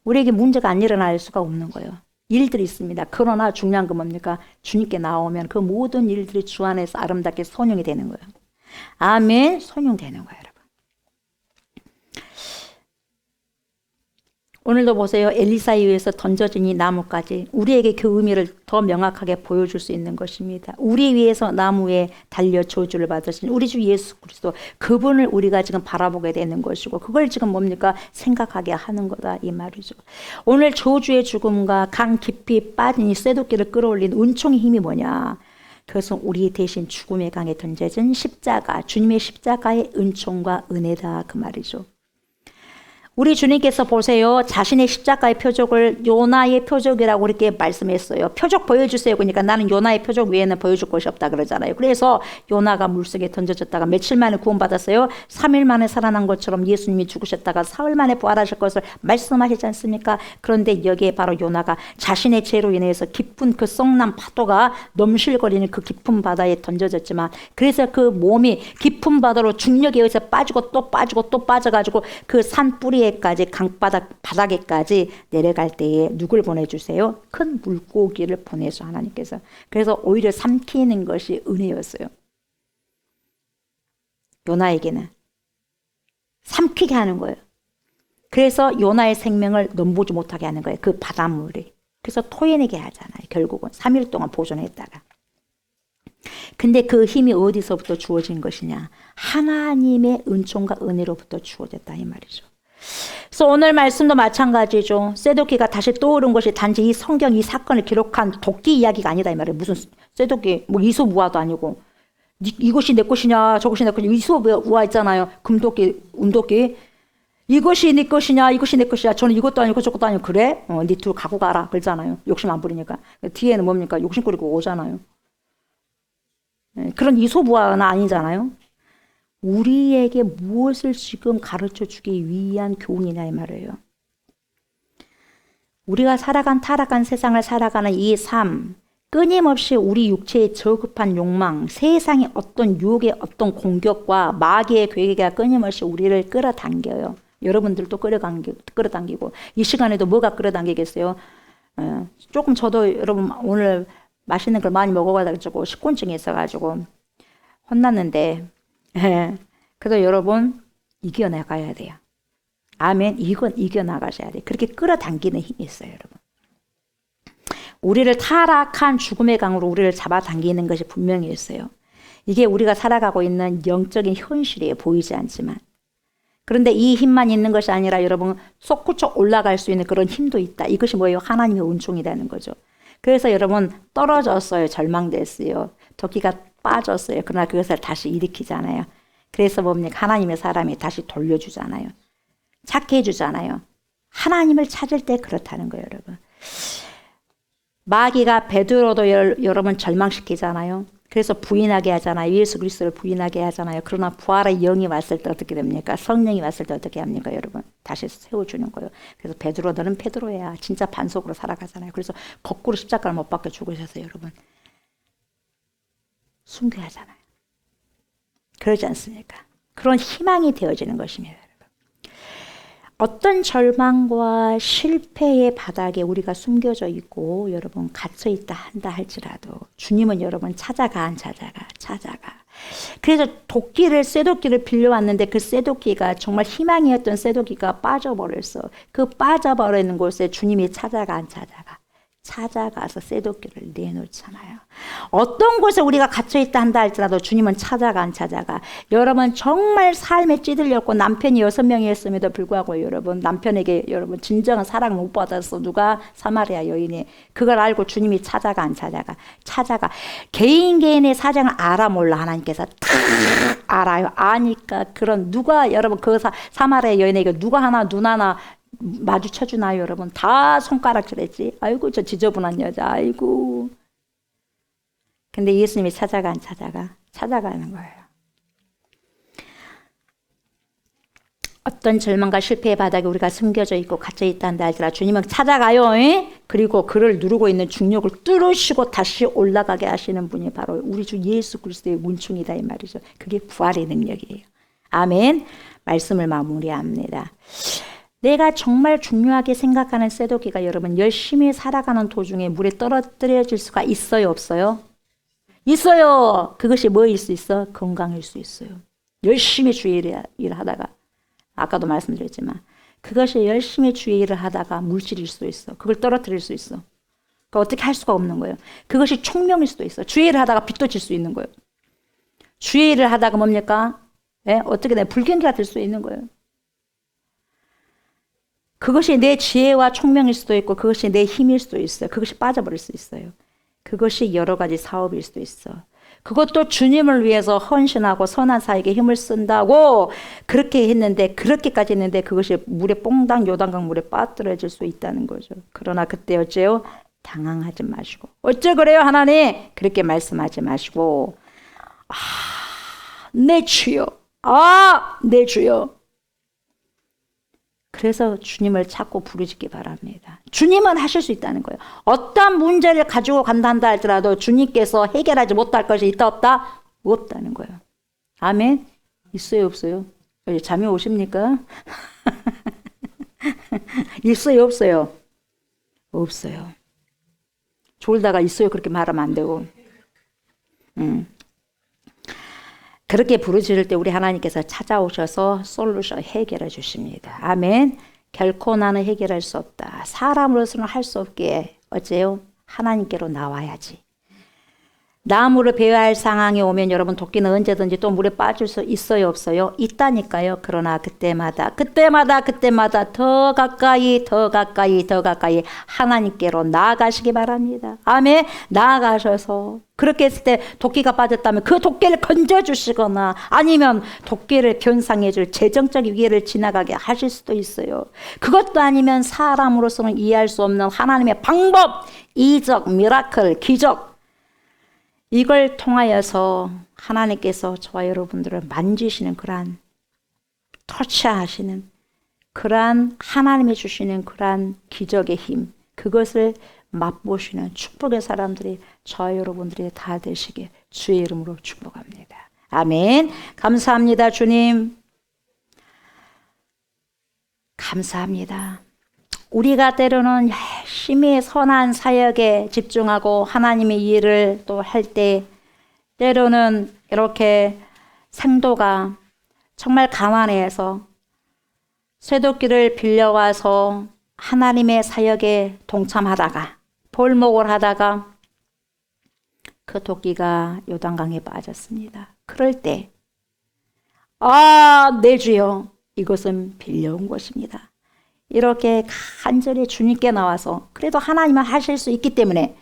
우리에게 문제가 안 일어날 수가 없는 거예요. 일들이 있습니다. 그러나 중요한 건 뭡니까? 주님께 나오면 그 모든 일들이 주 안에서 아름답게 선용이 되는 거예요. 아멘. 선용되는 거예요. 여러분. 오늘도 보세요. 엘리사에 의해서 던져진 이 나무까지 우리에게 그 의미를 더 명확하게 보여줄 수 있는 것입니다. 우리 위해서 나무에 달려 저주를 받으신 우리 주 예수 그리스도, 그분을 우리가 지금 바라보게 되는 것이고 그걸 지금 뭡니까? 생각하게 하는 거다 이 말이죠. 오늘 저주의 죽음과 강 깊이 빠진 이 쇠도끼를 끌어올린 은총의 힘이 뭐냐? 그것은 우리 대신 죽음의 강에 던져진 십자가, 주님의 십자가의 은총과 은혜다 그 말이죠. 우리 주님께서 보세요. 자신의 십자가의 표적을 요나의 표적이라고 이렇게 말씀했어요. 표적 보여주세요. 그러니까 나는 요나의 표적 외에는 보여줄 것이 없다 그러잖아요. 그래서 요나가 물속에 던져졌다가 며칠 만에 구원받았어요. 3일 만에 살아난 것처럼 예수님이 죽으셨다가 사흘 만에 부활하실 것을 말씀하시지 않습니까? 그런데 여기에 바로 요나가 자신의 죄로 인해서 깊은 그 썩난 파도가 넘실거리는 그 깊은 바다에 던져졌지만, 그래서 그 몸이 깊은 바다로 중력에 의해서 빠지고 또 빠지고 또 빠져가지고 그 산 뿌리에 바다에까지 바닥에까지 내려갈 때에 누굴 보내주세요? 큰 물고기를 보내서 하나님께서. 그래서 오히려 삼키는 것이 은혜였어요. 요나에게는 삼키게 하는 거예요. 그래서 요나의 생명을 넘보지 못하게 하는 거예요. 그 바닷물이. 그래서 토해내게 하잖아요. 결국은 3일 동안 보존했다가. 근데 그 힘이 어디서부터 주어진 것이냐? 하나님의 은총과 은혜로부터 주어졌다 이 말이죠. 그래서 오늘 말씀도 마찬가지죠. 세도키가 다시 떠오른 것이 단지 이 성경 이 사건을 기록한 도끼 이야기가 아니다 이 말이에요. 무슨 세도키 뭐 이소무화도 아니고 이것이 내 것이냐 저것이 내 것이냐 이소무화 있잖아요. 금도끼 은도끼 이것이 네 것이냐 이것이 내 것이냐 저는 이것도 아니고 저것도 아니고 그래? 네 둘 갖고 가라 그러잖아요. 욕심 안 부리니까. 뒤에는 뭡니까? 욕심 꾸리고 오잖아요. 그런 이소부화는 아니잖아요. 우리에게 무엇을 지금 가르쳐 주기 위한 교훈이냐 이 말이에요. 우리가 살아간 타락한 세상을 살아가는 이 삶, 끊임없이 우리 육체의 저급한 욕망, 세상의 어떤 유혹의 어떤 공격과 마귀의 괴계가 끊임없이 우리를 끌어당겨요. 여러분들도 끌어당기고 이 시간에도 뭐가 끌어당기겠어요? 조금 저도 여러분 오늘 맛있는 걸 많이 먹어가지고 식곤증이 있어가지고 혼났는데 그래도 여러분 이겨나가야 돼요. 아멘. 이건 이겨나가셔야 돼요. 그렇게 끌어당기는 힘이 있어요. 여러분. 우리를 타락한 죽음의 강으로 우리를 잡아당기는 것이 분명히 있어요. 이게 우리가 살아가고 있는 영적인 현실이에요. 보이지 않지만. 그런데 이 힘만 있는 것이 아니라 여러분 솟구쳐 올라갈 수 있는 그런 힘도 있다. 이것이 뭐예요? 하나님의 은총이라는 거죠. 그래서 여러분 떨어졌어요. 절망됐어요. 도끼가 빠졌어요. 그러나 그것을 다시 일으키잖아요. 그래서 뭡니까? 하나님의 사람이 다시 돌려주잖아요. 찾게 해주잖아요. 하나님을 찾을 때 그렇다는 거예요. 여러분. 마귀가 베드로도 여러분 절망시키잖아요. 그래서 부인하게 하잖아요. 예수 그리스도를 부인하게 하잖아요. 그러나 부활의 영이 왔을 때 어떻게 됩니까? 성령이 왔을 때 어떻게 합니까? 여러분 다시 세워주는 거예요. 그래서 베드로 너는 베드로야. 진짜 반석으로 살아가잖아요. 그래서 거꾸로 십자가를 못 박혀 죽으셔서 여러분 순교하잖아요. 그러지 않습니까? 그런 희망이 되어지는 것입니다. 여러분. 어떤 절망과 실패의 바닥에 우리가 숨겨져 있고 여러분 갇혀 있다 한다 할지라도 주님은 여러분 찾아가. 그래서 쇠도끼를 빌려왔는데 그 쇠도끼가 정말 희망이었던 쇠도끼가 빠져버렸어. 그 빠져버리는 곳에 주님이 찾아가서 쇠도끼를 내놓잖아요. 어떤 곳에 우리가 갇혀있다 한다 할지라도 주님은 찾아가. 여러분 정말 삶에 찌들렸고 남편이 6명이었음에도 불구하고 여러분 남편에게 여러분 진정한 사랑을 못 받았어. 누가? 사마리아 여인이. 그걸 알고 주님이 찾아가. 개인의 사정을 알아 몰라 하나님께서 다 알아요. 아니까 그런 누가 여러분 그 사마리아 여인에게 누가 하나 눈 하나 마주쳐주나요 여러분? 다 손가락질했지. 아이고 저 지저분한 여자. 아이고. 근데 예수님이 찾아가는 거예요. 어떤 절망과 실패의 바닥에 우리가 숨겨져 있고 갇혀 있다는 알지라 주님은 찾아가요. 그리고 그를 누르고 있는 중력을 뚫으시고 다시 올라가게 하시는 분이 바로 우리 주 예수 그리스도의 문충이다 이 말이죠. 그게 부활의 능력이에요. 아멘. 말씀을 마무리합니다. 내가 정말 중요하게 생각하는 쇠도끼가 여러분 열심히 살아가는 도중에 물에 떨어뜨려질 수가 있어요 없어요? 있어요. 그것이 뭐일 수 있어? 건강일 수 있어요. 열심히 주의 일을 하다가 아까도 말씀드렸지만 그것이 열심히 주의 일을 하다가 물질일 수도 있어. 그걸 떨어뜨릴 수 있어. 그러니까 어떻게 할 수가 없는 거예요. 그것이 총명일 수도 있어. 주의 일을 하다가 빚도 질 수 있는 거예요. 주의 일을 하다가 뭡니까? 어떻게 내 불경기가 될 수 있는 거예요. 그것이 내 지혜와 총명일 수도 있고 그것이 내 힘일 수도 있어요. 그것이 빠져버릴 수 있어요. 그것이 여러 가지 사업일 수도 있어. 그것도 주님을 위해서 헌신하고 선한 사에게 힘을 쓴다고 그렇게 했는데 그렇게까지 했는데 그것이 물에 뽕당 요단강 물에 빠뜨려질 수 있다는 거죠. 그러나 그때 어째요? 당황하지 마시고 어째 그래요 하나님? 그렇게 말씀하지 마시고 내 주여 내 주여 그래서 주님을 찾고 부르짖기 바랍니다. 주님은 하실 수 있다는 거예요. 어떤 문제를 가지고 간다 할지라도 주님께서 해결하지 못할 것이 있다 없다? 없다는 거예요. 아멘? 있어요 없어요? 잠이 오십니까? 있어요, 없어요? 없어요. 졸다가 있어요 그렇게 말하면 안 되고. 그렇게 부르짖을 때 우리 하나님께서 찾아오셔서 솔루션 해결해 주십니다. 아멘. 결코 나는 해결할 수 없다. 사람으로서는 할 수 없기에 어째요? 하나님께로 나와야지. 나무를 베어야 할 상황이 오면 여러분 도끼는 언제든지 또 물에 빠질 수 있어요 없어요? 있다니까요. 그러나 그때마다 더 가까이 하나님께로 나아가시기 바랍니다. 아멘. 나아가셔서 그렇게 했을 때 도끼가 빠졌다면 그 도끼를 건져주시거나 아니면 도끼를 변상해 줄 재정적 위기를 지나가게 하실 수도 있어요. 그것도 아니면 사람으로서는 이해할 수 없는 하나님의 방법, 이적, 미라클, 기적, 이걸 통하여서 하나님께서 저와 여러분들을 만지시는 그러한 터치하시는 그러한 하나님이 주시는 그러한 기적의 힘, 그것을 맛보시는 축복의 사람들이 저와 여러분들이 다 되시게 주의 이름으로 축복합니다. 아멘. 감사합니다. 주님. 감사합니다. 우리가 때로는 열심히 선한 사역에 집중하고 하나님의 일을 또 할 때 때로는 이렇게 생도가 정말 가난해서 쇠도끼를 빌려와서 하나님의 사역에 동참하다가 볼목을 하다가 그 도끼가 요단강에 빠졌습니다. 그럴 때 내 주여 이것은 빌려온 것입니다. 이렇게 간절히 주님께 나와서 그래도 하나님은 하실 수 있기 때문에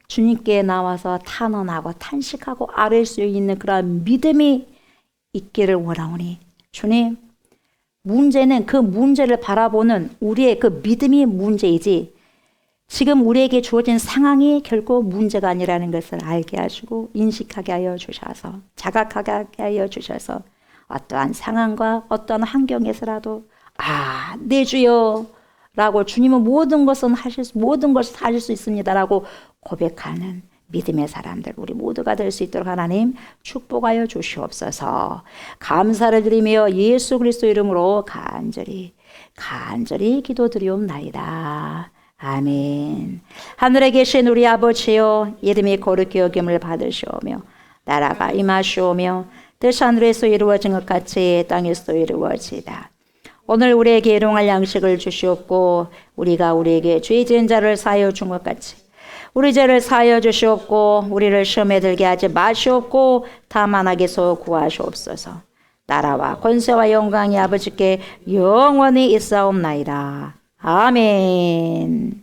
주님께 나와서 탄원하고 탄식하고 아뢰 수 있는 그런 믿음이 있기를 원하오니 주님, 문제는 그 문제를 바라보는 우리의 그 믿음이 문제이지 지금 우리에게 주어진 상황이 결코 문제가 아니라는 것을 알게 하시고 인식하게 하여 주셔서 자각하게 하여 주셔서 어떠한 상황과 어떠한 환경에서라도 내 주여 라고 주님은 모든 것을 하실 수 있습니다라고 고백하는 믿음의 사람들 우리 모두가 될 수 있도록 하나님 축복하여 주시옵소서. 감사를 드리며 예수 그리스도 이름으로 간절히 기도드리옵나이다. 아멘. 하늘에 계신 우리 아버지여 이름이 거룩히 여김을 받으시오며 나라가 임하시오며 뜻 하늘에서 이루어진 것 같이 땅에서도 이루어지이다. 오늘 우리에게 일용할 양식을 주시옵고 우리가 우리에게 죄 지은 자를 사하여 준 것 같이 우리 죄를 사하여 주시옵고 우리를 시험에 들게 하지 마시옵고 다만 악에서 구하시옵소서. 나라와 권세와 영광이 아버지께 영원히 있사옵나이다. 아멘.